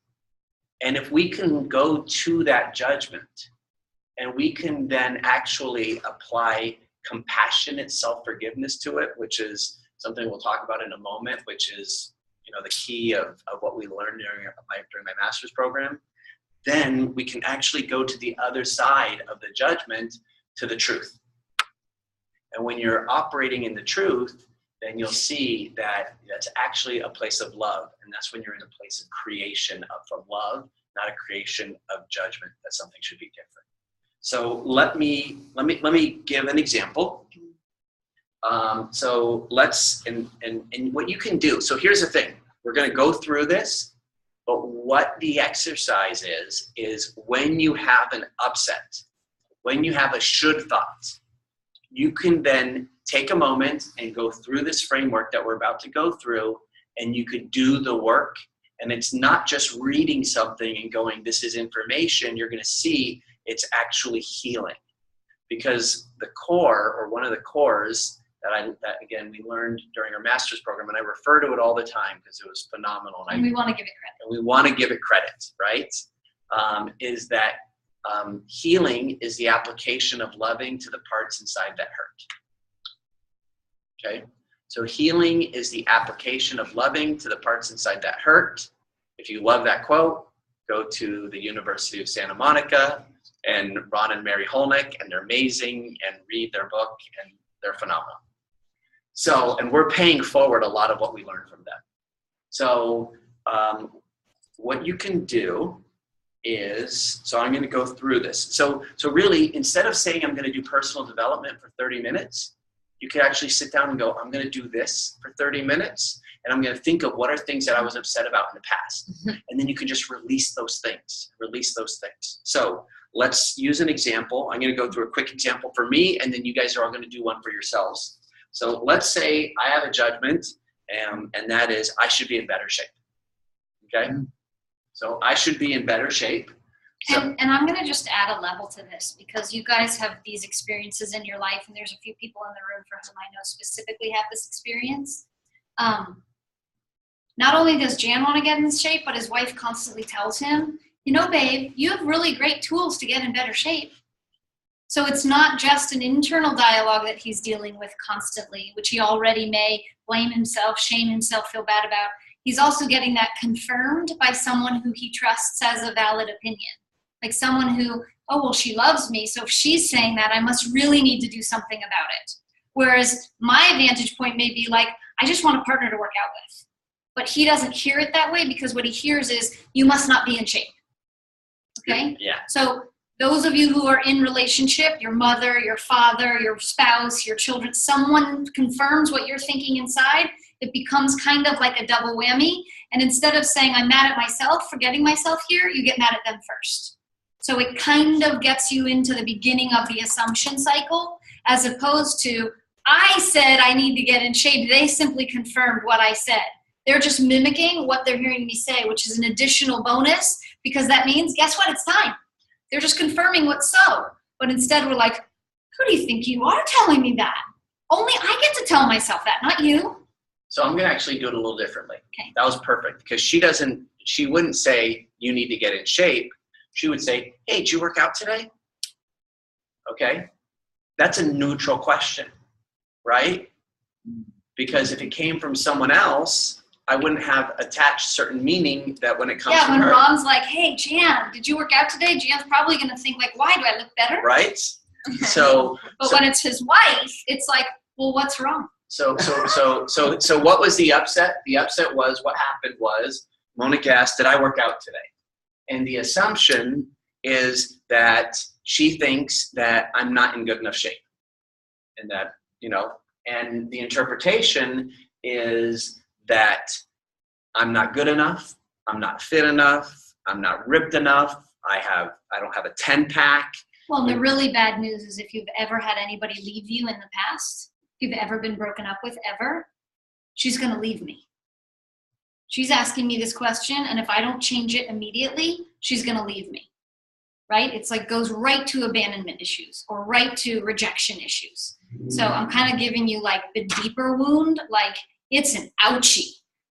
S1: And if we can go to that judgment and we can then actually apply compassionate self-forgiveness to it, which is something we'll talk about in a moment, which is, you know, the key of what we learned during my master's program, then we can actually go to the other side of the judgment to the truth. And when you're operating in the truth, then you'll see that that's actually a place of love. And that's when you're in a place of creation from love, not a creation of judgment that something should be different. So let me give an example. So let's, and what you can do. So here's the thing. We're going to go through this, but what the exercise is when you have an upset, when you have a should thought, you can then take a moment and go through this framework that we're about to go through, and you could do the work. And it's not just reading something and going, this is information. You're going to see it's actually healing. Because the core, or one of the cores that again, we learned during our master's program, and I refer to it all the time because it was phenomenal.
S2: And we want to give it credit.
S1: And we want to give it credit, right? Is that healing is the application of loving to the parts inside that hurt. Okay, so healing is the application of loving to the parts inside that hurt. If you love that quote, go to the University of Santa Monica and Ron and Mary Holnick, and they're amazing, and read their book, and they're phenomenal. So, and we're paying forward a lot of what we learned from them. So what you can do is, so I'm going to go through this. So really, instead of saying I'm going to do personal development for 30 minutes, you can actually sit down and go, I'm going to do this for 30 minutes, and I'm going to think of what are things that I was upset about in the past. And then you can just release those things. So let's use an example. I'm going to go through a quick example for me, and then you guys are all going to do one for yourselves. So let's say I have a judgment, and that is I should be in better shape. Okay? So I should be in better shape. So,
S2: And I'm going to just add a level to this, because you guys have these experiences in your life, and there's a few people in the room for whom I know specifically have this experience. Not only does Jan want to get in shape, but his wife constantly tells him, you know, babe, you have really great tools to get in better shape. So it's not just an internal dialogue that he's dealing with constantly, which he already may blame himself, shame himself, feel bad about. He's also getting that confirmed by someone who he trusts as a valid opinion. Like someone who, oh, well, she loves me, so if she's saying that, I must really need to do something about it. Whereas my vantage point may be like, I just want a partner to work out with. But he doesn't hear it that way, because what he hears is, you must not be in shape. Okay?
S1: yeah.
S2: So those of you who are in relationship, your mother, your father, your spouse, your children, someone confirms what you're thinking inside, it becomes kind of like a double whammy. And instead of saying, I'm mad at myself, forgetting myself here, you get mad at them first. So it kind of gets you into the beginning of the assumption cycle, as opposed to, I said I need to get in shape. They simply confirmed what I said. They're just mimicking what they're hearing me say, which is an additional bonus, because that means, guess what? It's time. They're just confirming what's so. But instead we're like, who do you think you are telling me that? Only I get to tell myself that, not you.
S1: So I'm going to actually do it a little differently.
S2: Okay.
S1: That was perfect, because she wouldn't say you need to get in shape. She would say, hey, did you work out today? Okay. That's a neutral question, right? Because if it came from someone else, I wouldn't have attached certain meaning that when it comes from
S2: when
S1: her.
S2: Ron's like, hey, Jan, did you work out today? Jan's probably going to think like, why do I look better?
S1: Right? So,
S2: but when it's his wife, it's like, well, what's wrong?
S1: So what was the upset? The upset was, what happened was, Monica asked, did I work out today? And the assumption is that she thinks that I'm not in good enough shape. And that, and the interpretation is that I'm not good enough, I'm not fit enough, I'm not ripped enough, I don't have a 10-pack.
S2: Well, and the really bad news is if you've ever had anybody leave you in the past, if you've ever been broken up with ever, she's going to leave me. She's asking me this question, and if I don't change it immediately, she's going to leave me, right? It's like goes right to abandonment issues or right to rejection issues. So I'm kind of giving you like the deeper wound, like it's an ouchie.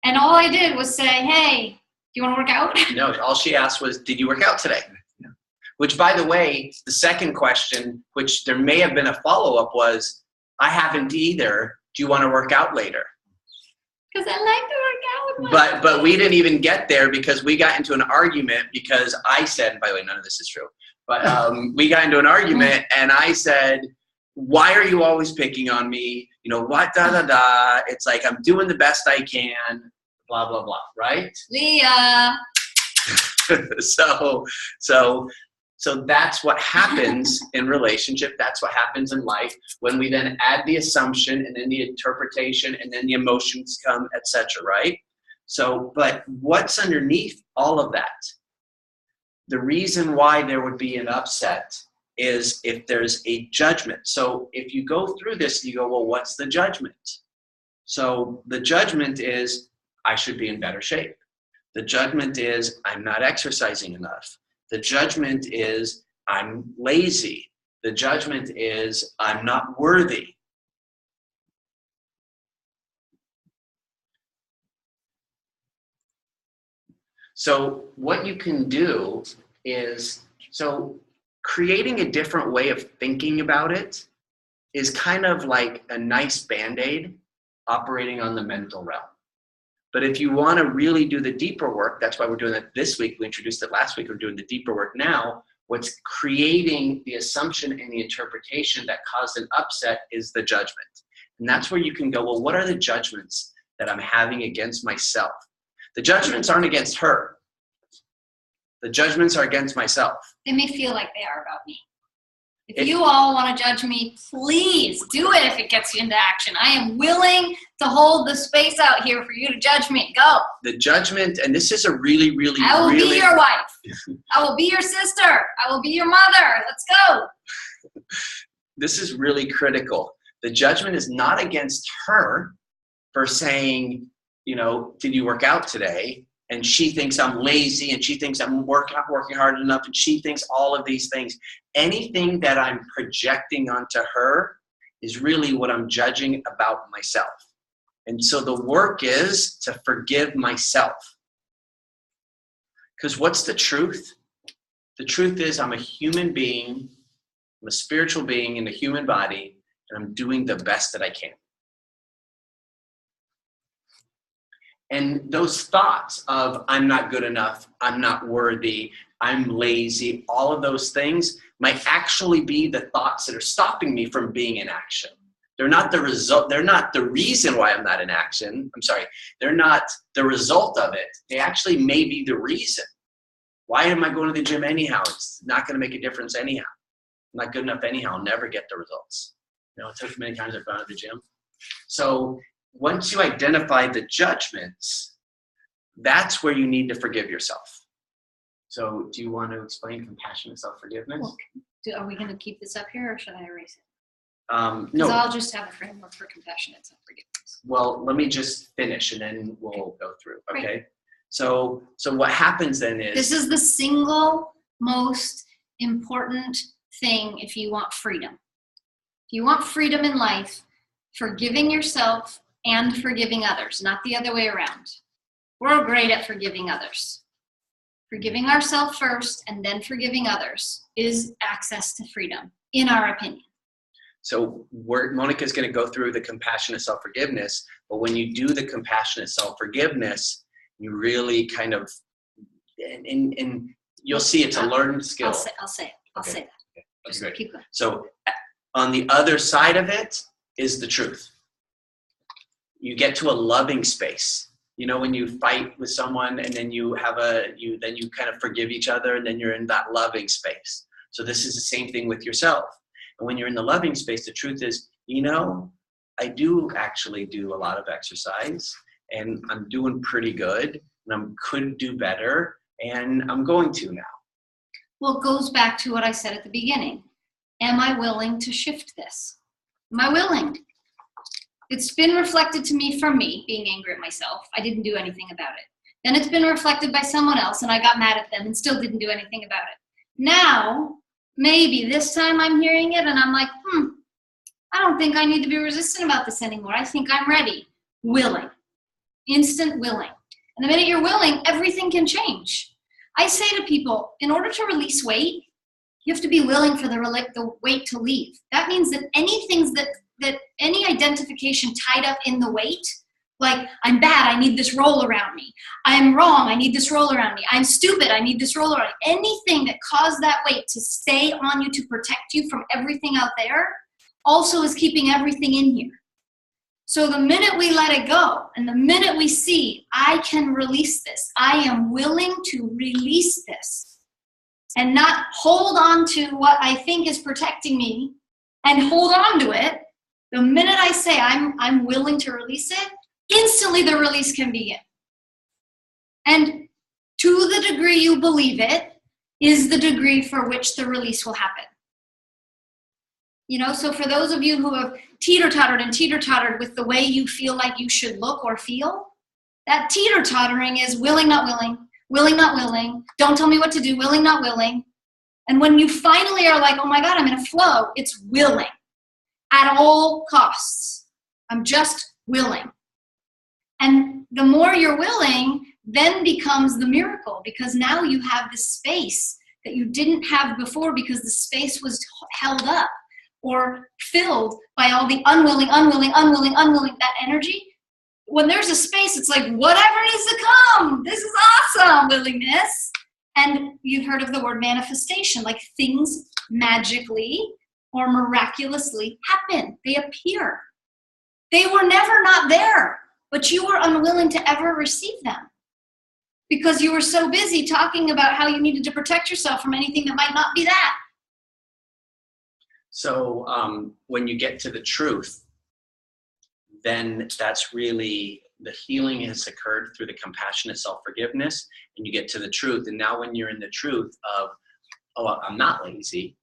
S2: And all I did was say, hey, do you want to work out?
S1: No, all she asked was, did you work out today? No. Which, by the way, the second question, which there may have been a follow-up, was, I haven't either. Do you want to work out later?
S2: Because I like to work out with my
S1: But we didn't even get there because we got into an argument because I said, and by the way, none of this is true, but we got into an argument and I said, why are you always picking on me? What, da-da-da. It's like, I'm doing the best I can, blah, blah, blah, right?
S2: Leah.
S1: So that's what happens in relationship. That's what happens in life when we then add the assumption and then the interpretation and then the emotions come, etc. Right? So, but what's underneath all of that? The reason why there would be an upset is if there's a judgment. So if you go through this, you go, well, what's the judgment? So the judgment is, I should be in better shape. The judgment is, I'm not exercising enough. The judgment is, I'm lazy. The judgment is, I'm not worthy. So what you can do is, creating a different way of thinking about it is kind of like a nice Band-Aid operating on the mental realm. But if you want to really do the deeper work, that's why we're doing it this week. We introduced it last week. We're doing the deeper work now. What's creating the assumption and the interpretation that caused an upset is the judgment. And that's where you can go, well, what are the judgments that I'm having against myself? The judgments aren't against her. The judgments are against myself.
S2: They may feel like they are about me. If you all want to judge me, please do it if it gets you into action. I am willing to hold the space out here for you to judge me. Go.
S1: The judgment, and this is a really, really,
S2: I will
S1: really...
S2: be your wife. I will be your sister. I will be your mother. Let's go.
S1: This is really critical. The judgment is not against her for saying, did you work out today? And she thinks I'm lazy, and she thinks I'm not working hard enough, and she thinks all of these things. Anything that I'm projecting onto her is really what I'm judging about myself. And so the work is to forgive myself. Because what's the truth? The truth is I'm a human being, I'm a spiritual being in a human body, and I'm doing the best that I can. And those thoughts of I'm not good enough, I'm not worthy, I'm lazy, all of those things might actually be the thoughts that are stopping me from being in action. They're not the result. They're not the reason why I'm not in action. I'm sorry. They're not the result of it. They actually may be the reason. Why am I going to the gym anyhow? It's not going to make a difference anyhow. I'm not good enough anyhow. I'll never get the results. It took many times I've gone to the gym. So once you identify the judgments, that's where you need to forgive yourself. So do you want to explain compassionate self-forgiveness?
S2: Well, are we going to keep this up here, or should I erase it?
S1: No.
S2: Because I'll just have a framework for compassionate self-forgiveness.
S1: Well, let me just finish and then we'll go through, okay?
S2: Great.
S1: So what happens then is...
S2: This is the single most important thing if you want freedom. If you want freedom in life, forgiving yourself and forgiving others, not the other way around. We're great at forgiving others. Forgiving ourselves first and then forgiving others is access to freedom, in our opinion.
S1: So Monica's going to go through the compassionate self-forgiveness, but when you do the compassionate self-forgiveness, you really kind of, and you'll see it's a learned skill.
S2: I'll say it. I'll say that.
S1: Okay. That's
S2: Just
S1: great.
S2: keep going.
S1: So on the other side of it is the truth. You get to a loving space. When you fight with someone and then you kind of forgive each other and then you're in that loving space. So this is the same thing with yourself. And when you're in the loving space, the truth is, I do actually do a lot of exercise and I'm doing pretty good and I could do better and I'm going to now.
S2: Well, it goes back to what I said at the beginning. Am I willing to shift this? Am I willing? It's been reflected to me from me being angry at myself. I didn't do anything about it. Then it's been reflected by someone else and I got mad at them and still didn't do anything about it. Now, maybe this time I'm hearing it and I'm like, I don't think I need to be resistant about this anymore. I think I'm ready. Willing. Instant willing. And the minute you're willing, everything can change. I say to people, in order to release weight, you have to be willing for the weight to leave. That means that any identification tied up in the weight, like I'm bad, I need this roll around me. I'm wrong, I need this roll around me. I'm stupid, I need this roll around me. Anything that caused that weight to stay on you to protect you from everything out there also is keeping everything in here. So the minute we let it go and the minute we see, I can release this, I am willing to release this and not hold on to what I think is protecting me and hold on to it, the minute I say I'm willing to release it, instantly the release can begin. And to the degree you believe it is the degree for which the release will happen. So for those of you who have teeter-tottered with the way you feel like you should look or feel, that teeter-tottering is willing, not willing, willing, not willing, don't tell me what to do, willing, not willing. And when you finally are like, oh my God, I'm in a flow, it's willing. At all costs. I'm just willing. And the more you're willing, then becomes the miracle, because now you have this space that you didn't have before because the space was held up or filled by all the unwilling, that energy. When there's a space, it's like, whatever needs to come, this is awesome, willingness. And you've heard of the word manifestation, like things magically or miraculously happen. They appear. They were never not there, but you were unwilling to ever receive them because you were so busy talking about how you needed to protect yourself from anything that might not be that.
S1: So when you get to the truth, then that's really the healing has occurred through the compassionate self-forgiveness, and you get to the truth. And now when you're in the truth of, I'm not lazy,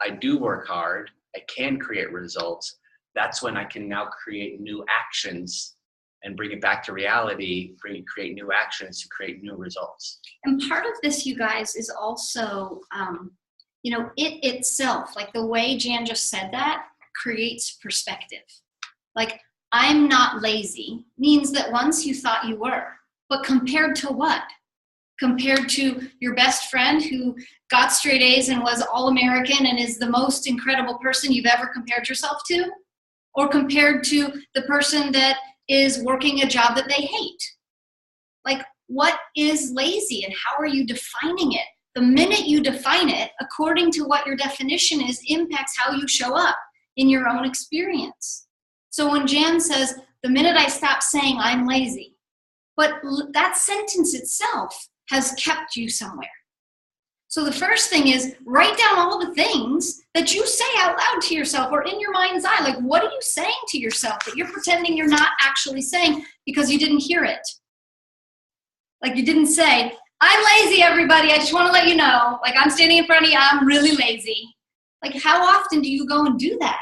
S1: I do work hard, I can create results, that's when I can now create new actions and bring it back to reality, create new actions to create new results.
S2: And part of this, you guys, is also, it itself, like the way Jan just said that, creates perspective. Like, I'm not lazy means that once you thought you were, but compared to what? Compared to your best friend who got straight A's and was all-American and is the most incredible person you've ever compared yourself to? Or compared to the person that is working a job that they hate? Like, what is lazy and how are you defining it? The minute you define it, according to what your definition is, impacts how you show up in your own experience. So when Jan says, the minute I stop saying I'm lazy, but that sentence itself has kept you somewhere. So the first thing is write down all the things that you say out loud to yourself or in your mind's eye. Like, what are you saying to yourself that you're pretending you're not actually saying because you didn't hear it? Like, you didn't say, I'm lazy, everybody. I just want to let you know. Like, I'm standing in front of you. I'm really lazy. Like, how often do you go and do that?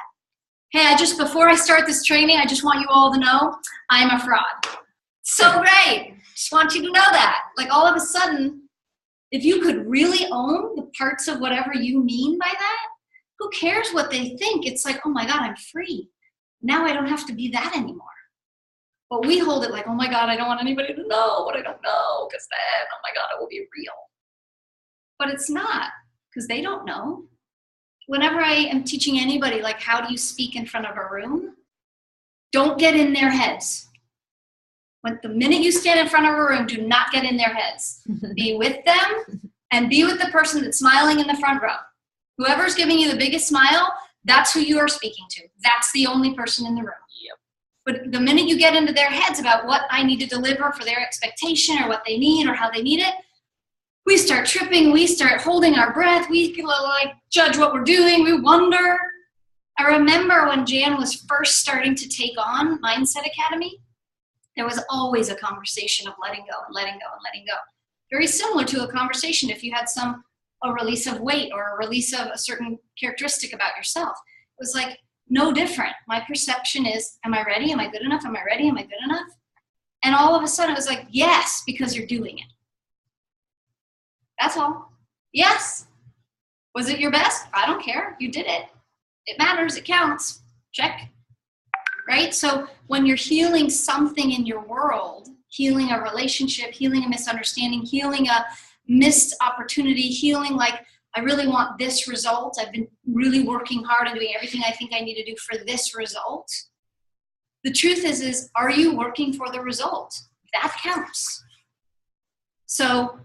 S2: Hey, before I start this training, I just want you all to know I'm a fraud. So great. Just want you to know that. Like, all of a sudden, if you could really own the parts of whatever you mean by that, who cares what they think? It's like, oh my God, I'm free. Now I don't have to be that anymore. But we hold it like, oh my God, I don't want anybody to know what I don't know, because then, oh my God, it will be real. But it's not, because they don't know. Whenever I am teaching anybody, like, how do you speak in front of a room? Don't get in their heads. When the minute you stand in front of a room, do not get in their heads. Be with them and be with the person that's smiling in the front row. Whoever's giving you the biggest smile, that's who you are speaking to. That's the only person in the room.
S1: Yep.
S2: But the minute you get into their heads about what I need to deliver for their expectation or what they need or how they need it, we start tripping, we start holding our breath, we like judge what we're doing, we wonder. I remember when Jan was first starting to take on Mindset Academy, there was always a conversation of letting go and letting go and letting go. Very similar to a conversation if you had a release of weight or a release of a certain characteristic about yourself. It was like no different. My perception is, am I ready? Am I good enough? Am I ready? Am I good enough? And all of a sudden it was like, yes, because you're doing it. That's all. Yes. Was it your best? I don't care. You did it. It matters. It counts. Check. Right? So when you're healing something in your world, healing a relationship, healing a misunderstanding, healing a missed opportunity, healing like, I really want this result. I've been really working hard and doing everything I think I need to do for this result. The truth is are you working for the result? That counts. So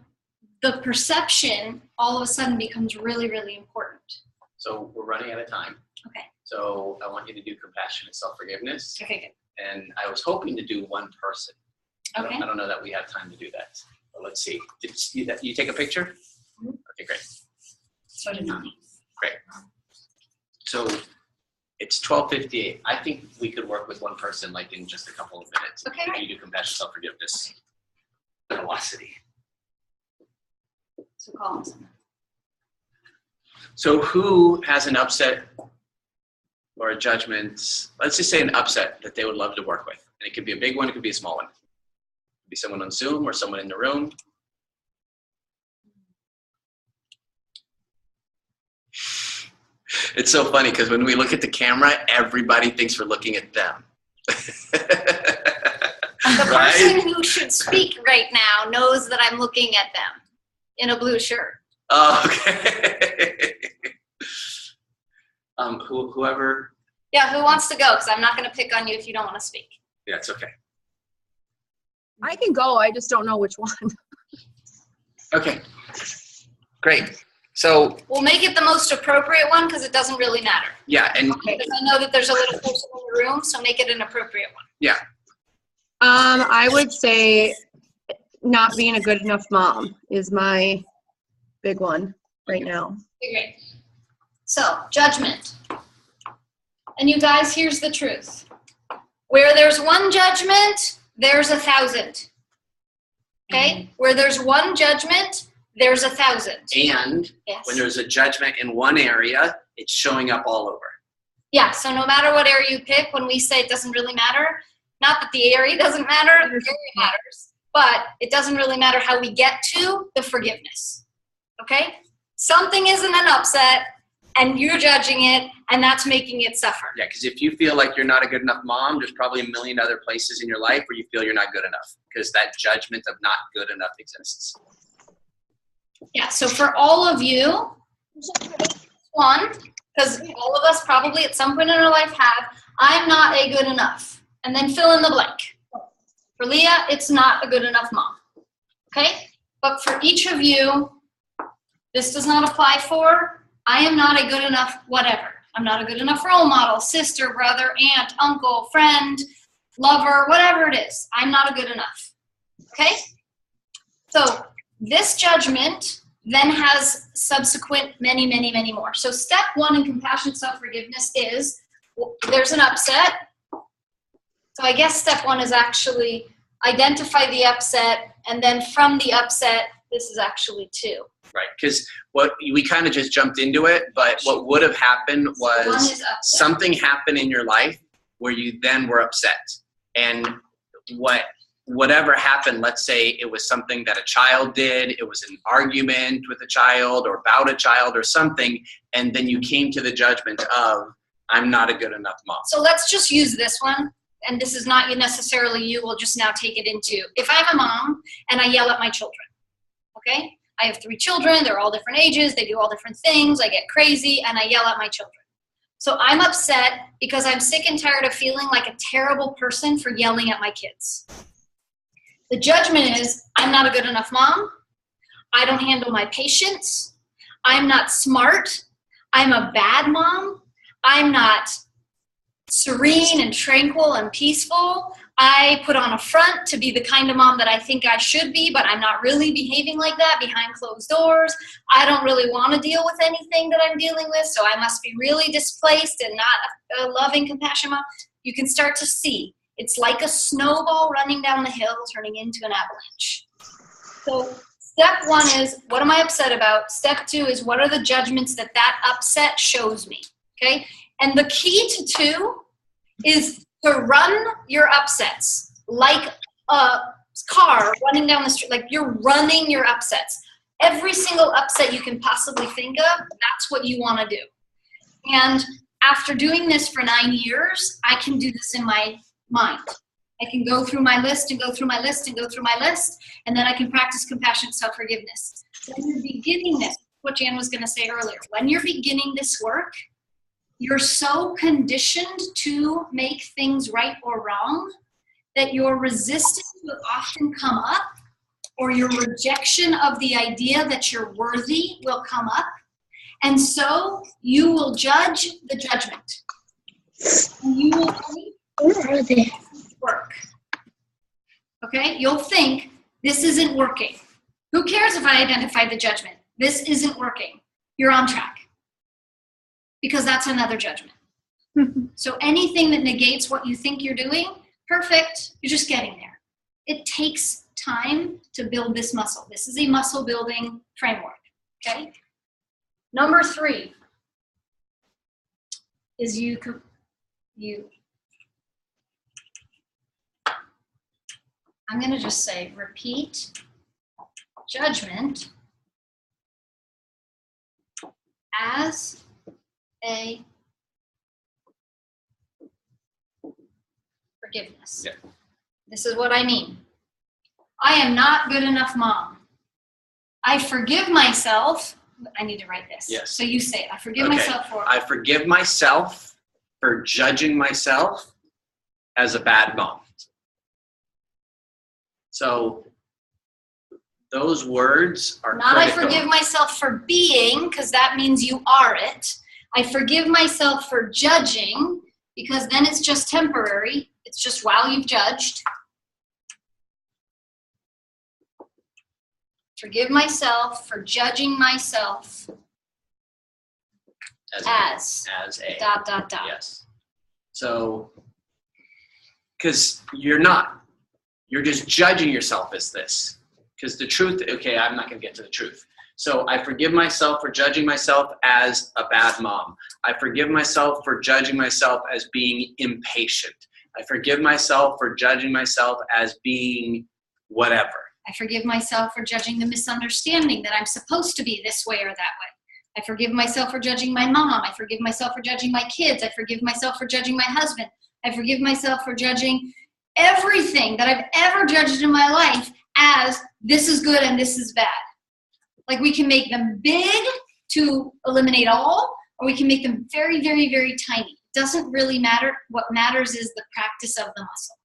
S2: the perception all of a sudden becomes really, really important.
S1: So we're running out of time.
S2: Okay.
S1: So I want you to do compassion and self-forgiveness.
S2: Okay, good.
S1: And I was hoping to do one person.
S2: Okay.
S1: I don't know that we have time to do that. But let's see. Did you see that? You take a picture?
S2: Mm-hmm.
S1: Okay, great.
S2: So did I.
S1: Great. So it's 12:58. I think we could work with one person like in just a couple of minutes.
S2: Okay,
S1: If
S2: right.
S1: you do compassion, self-forgiveness. Velocity.
S2: So call him.
S1: So who has an upset or a judgment, let's just say an upset that they would love to work with? And it could be a big one, it could be a small one. It could be someone on Zoom or someone in the room. It's so funny because when we look at the camera, everybody thinks we're looking at them.
S2: The
S1: Right?
S2: person who should speak right now knows that I'm looking at them in a blue shirt.
S1: Oh, okay. Whoever.
S2: Yeah, who wants to go? Because I'm not going to pick on you if you don't want to speak.
S1: Yeah, it's okay.
S4: I can go. I just don't know which one.
S1: Okay. Great. So
S2: We'll make it the most appropriate one because it doesn't really matter.
S1: yeah, and
S2: Because I know that there's a little person in the room, so make it an appropriate one.
S1: yeah.
S4: I would say not being a good enough mom is my big one right now.
S2: Okay, great. So, judgment. And you guys, here's the truth. Where there's one judgment, there's 1,000. Okay? Where there's one judgment, there's 1,000.
S1: And
S2: Yes.
S1: when there's a judgment in one area, it's showing up all over.
S2: Yeah, so no matter what area you pick, when we say it doesn't really matter, not that the area doesn't matter, the area matters, but it doesn't really matter how we get to the forgiveness. Okay? Something isn't an upset, and you're judging it, and that's making it suffer.
S1: Yeah, because if you feel like you're not a good enough mom, there's probably a million other places in your life where you feel you're not good enough because that judgment of not good enough exists.
S2: Yeah, so for all of you, one, because all of us probably at some point in our life have, I'm not a good enough. And then fill in the blank. For Leah, it's not a good enough mom. Okay? But for each of you, this does not apply for, I am not a good enough whatever. I'm not a good enough role model, sister, brother, aunt, uncle, friend, lover, whatever it is. I'm not a good enough. Okay? So this judgment, then has subsequent many, many, many more. So step 1 in compassionate self-forgiveness is, there's an upset. So I guess step 1 is actually identify the upset, and then from the upset, this is actually 2.
S1: Right, because what we kind of just jumped into it, but what would have happened
S2: One
S1: was
S2: is upset.
S1: something happened in your life where you then were upset. And whatever happened, let's say it was something that a child did, it was an argument with a child or about a child or something, and then you came to the judgment of, I'm not a good enough mom.
S2: So let's just use this one. And this is not necessarily you, we'll just now take it into, if I'm a mom and I yell at my children, okay? I have 3 children, they're all different ages, they do all different things, I get crazy, and I yell at my children. So I'm upset because I'm sick and tired of feeling like a terrible person for yelling at my kids. The judgment is, I'm not a good enough mom, I don't handle my patients, I'm not smart, I'm a bad mom, I'm not serene and tranquil and peaceful. I put on a front to be the kind of mom that I think I should be, but I'm not really behaving like that behind closed doors. I don't really want to deal with anything that I'm dealing with, so I must be really displaced and not a loving, compassionate mom. You can start to see. It's like a snowball running down the hill, turning into an avalanche. So step 1 is, what am I upset about? Step 2 is, what are the judgments that upset shows me, okay? And the key to 2 is to run your upsets like a car running down the street, like you're running your upsets. Every single upset you can possibly think of, that's what you want to do. And after doing this for 9 years, I can do this in my mind. I can go through my list and go through my list and go through my list, and then I can practice compassionate self-forgiveness. When you're beginning this, what Jan was going to say earlier, when you're beginning this work, you're so conditioned to make things right or wrong that your resistance will often come up, or your rejection of the idea that you're worthy will come up. And so you will judge the judgment. And you will think, work. Okay? You'll think, this isn't working. Who cares if I identify the judgment? This isn't working. You're on track. Because that's another judgment. So anything that negates what you think you're doing, perfect, you're just getting there. It takes time to build this muscle. This is a muscle building framework, okay? Number 3 is I'm gonna just say, repeat judgment as a forgiveness.
S1: Yeah.
S2: This is what I mean. I am not good enough mom. I forgive myself. I need to write this.
S1: Yes.
S2: So you say it. I forgive
S1: Okay.
S2: myself for.
S1: I forgive myself for judging myself as a bad mom. So those words are
S2: Not
S1: critical.
S2: I forgive myself for being, because that means you are it. I forgive myself for judging, because then it's just temporary. It's just while you've judged. Forgive myself for judging myself as
S1: a
S2: dot.
S1: yes. So, because you're not, you're just judging yourself as this. Because the truth, okay, I'm not going to get to the truth. So I forgive myself for judging myself as a bad mom. I forgive myself for judging myself as being impatient. I forgive myself for judging myself as being whatever.
S2: I forgive myself for judging the misunderstanding that I'm supposed to be this way or that way. I forgive myself for judging my mom. I forgive myself for judging my kids. I forgive myself for judging my husband. I forgive myself for judging everything that I've ever judged in my life as this is good and this is bad. Like, we can make them big to eliminate all, or we can make them very, very, very tiny. It doesn't really matter. What matters is the practice of the muscle.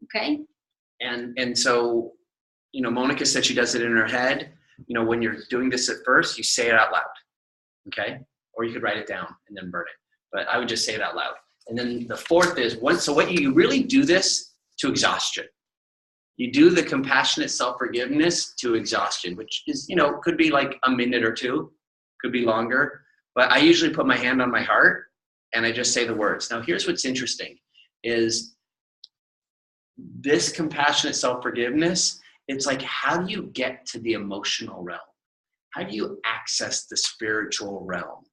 S2: Okay?
S1: And so, you know, Monica said she does it in her head. You know, when you're doing this at first, you say it out loud. Okay? Or you could write it down and then burn it. But I would just say it out loud. And then the 4th is, so what you really do this to exhaustion. You do the compassionate self-forgiveness to exhaustion, which is, could be like a minute or two, could be longer. But I usually put my hand on my heart and I just say the words. Now, here's what's interesting is this compassionate self-forgiveness, it's like, how do you get to the emotional realm? How do you access the spiritual realm?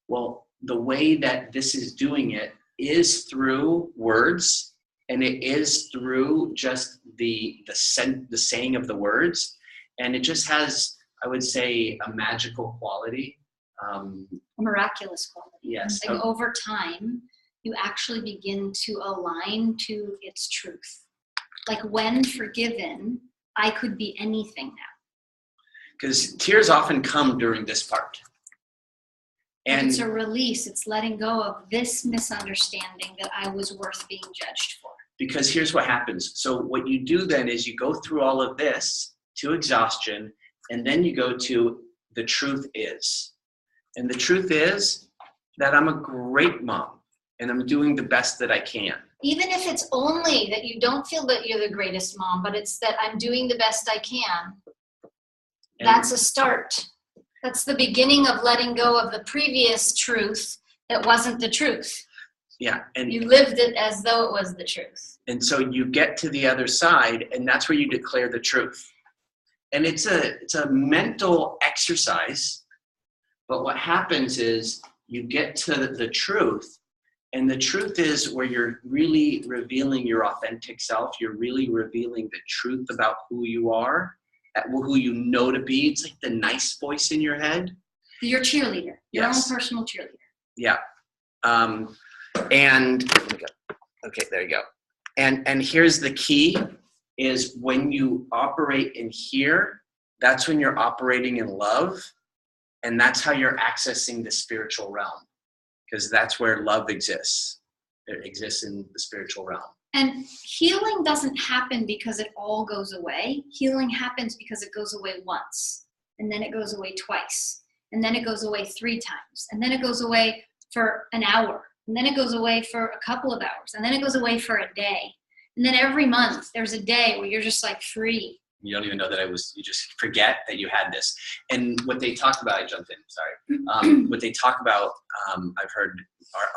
S1: Well, the way that this is doing it is through words, and it is through just the saying of the words, and it just has, I would say, a magical quality.
S2: A miraculous quality.
S1: Yes.
S2: Like over time, you actually begin to align to its truth. Like when forgiven, I could be anything now.
S1: Because tears often come during this part. And
S2: it's a release. It's letting go of this misunderstanding that I was worth being judged for.
S1: Because here's what happens. So what you do then is you go through all of this to exhaustion, and then you go to the truth is. And the truth is that I'm a great mom, and I'm doing the best that I can.
S2: Even if it's only that you don't feel that you're the greatest mom, but it's that I'm doing the best I can, that's a start. That's the beginning of letting go of the previous truth that wasn't the truth.
S1: Yeah. And
S2: you lived it as though it was the truth.
S1: And so you get to the other side, and that's where you declare the truth. And it's a mental exercise, but what happens is you get to the truth, and the truth is where you're really revealing your authentic self. You're really revealing the truth about who you are, who you know to be. It's like the nice voice in your head.
S2: Your cheerleader, your
S1: Yes.
S2: own personal cheerleader.
S1: Yeah. And okay, there you go. And here's the key is when you operate in here, that's when you're operating in love. And that's how you're accessing the spiritual realm, because that's where love exists. It exists in the spiritual realm.
S2: And healing doesn't happen because it all goes away. Healing happens because it goes away once, and then it goes away twice, and then it goes away 3 times, and then it goes away for an hour, and then it goes away for a couple of hours, and then it goes away for a day. And then every month there's a day where you're just like free.
S1: You don't even know that you just forget that you had this. And what they talk about, I jumped in, sorry. What they talk about, I've heard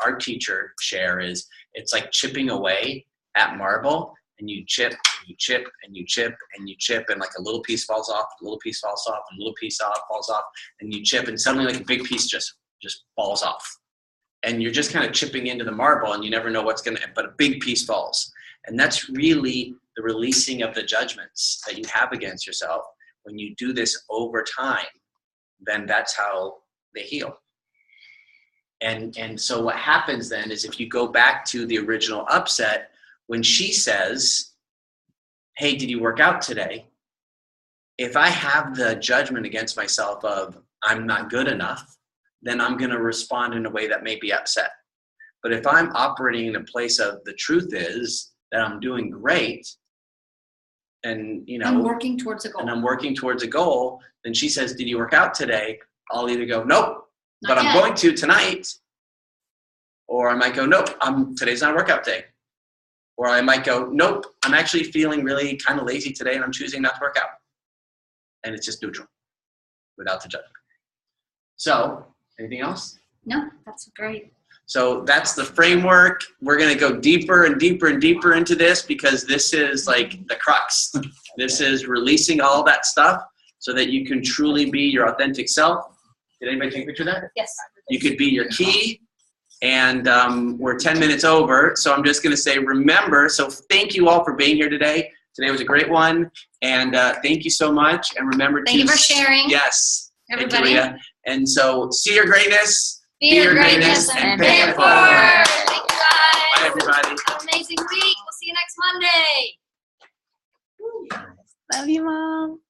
S1: our teacher share is, it's like chipping away at marble, and you chip, and you chip, and you chip, and you chip, and like a little piece falls off, a little piece falls off, and a little piece falls off, and you chip, and suddenly like a big piece just falls off. And you're just kind of chipping into the marble, and you never know but a big piece falls. And that's really the releasing of the judgments that you have against yourself. When you do this over time, then that's how they heal. And so what happens then is, if you go back to the original upset, when she says, hey, did you work out today? If I have the judgment against myself of I'm not good enough, then I'm going to respond in a way that may be upset. But if I'm operating in a place of the truth is that I'm doing great, and
S2: I'm working towards a goal.
S1: Then she says, did you work out today? I'll either go, nope,
S2: Not
S1: but
S2: yet.
S1: I'm going to tonight. Or I might go, nope, today's not a workout day. Or I might go, nope, I'm actually feeling really kind of lazy today, and I'm choosing not to work out. And it's just neutral, without the judgment. So, anything else?
S2: No, that's great.
S1: So that's the framework. We're going to go deeper and deeper and deeper into this, because this is like the crux. This is releasing all that stuff so that you can truly be your authentic self. Did anybody take a picture of that?
S2: Yes.
S1: You could be your key. And we're 10 minutes over. So I'm just going to say, remember, so thank you all for being here today. Today was a great one. And thank you so much. And remember
S2: Thank you for sharing.
S1: Yes.
S2: Everybody.
S1: Thank you, Leah. And so see your greatness.
S2: Be your greatness and pay it forward. Thank you, guys.
S1: Bye, everybody.
S2: Have an amazing week. We'll see you next Monday.
S3: Love you, Mom.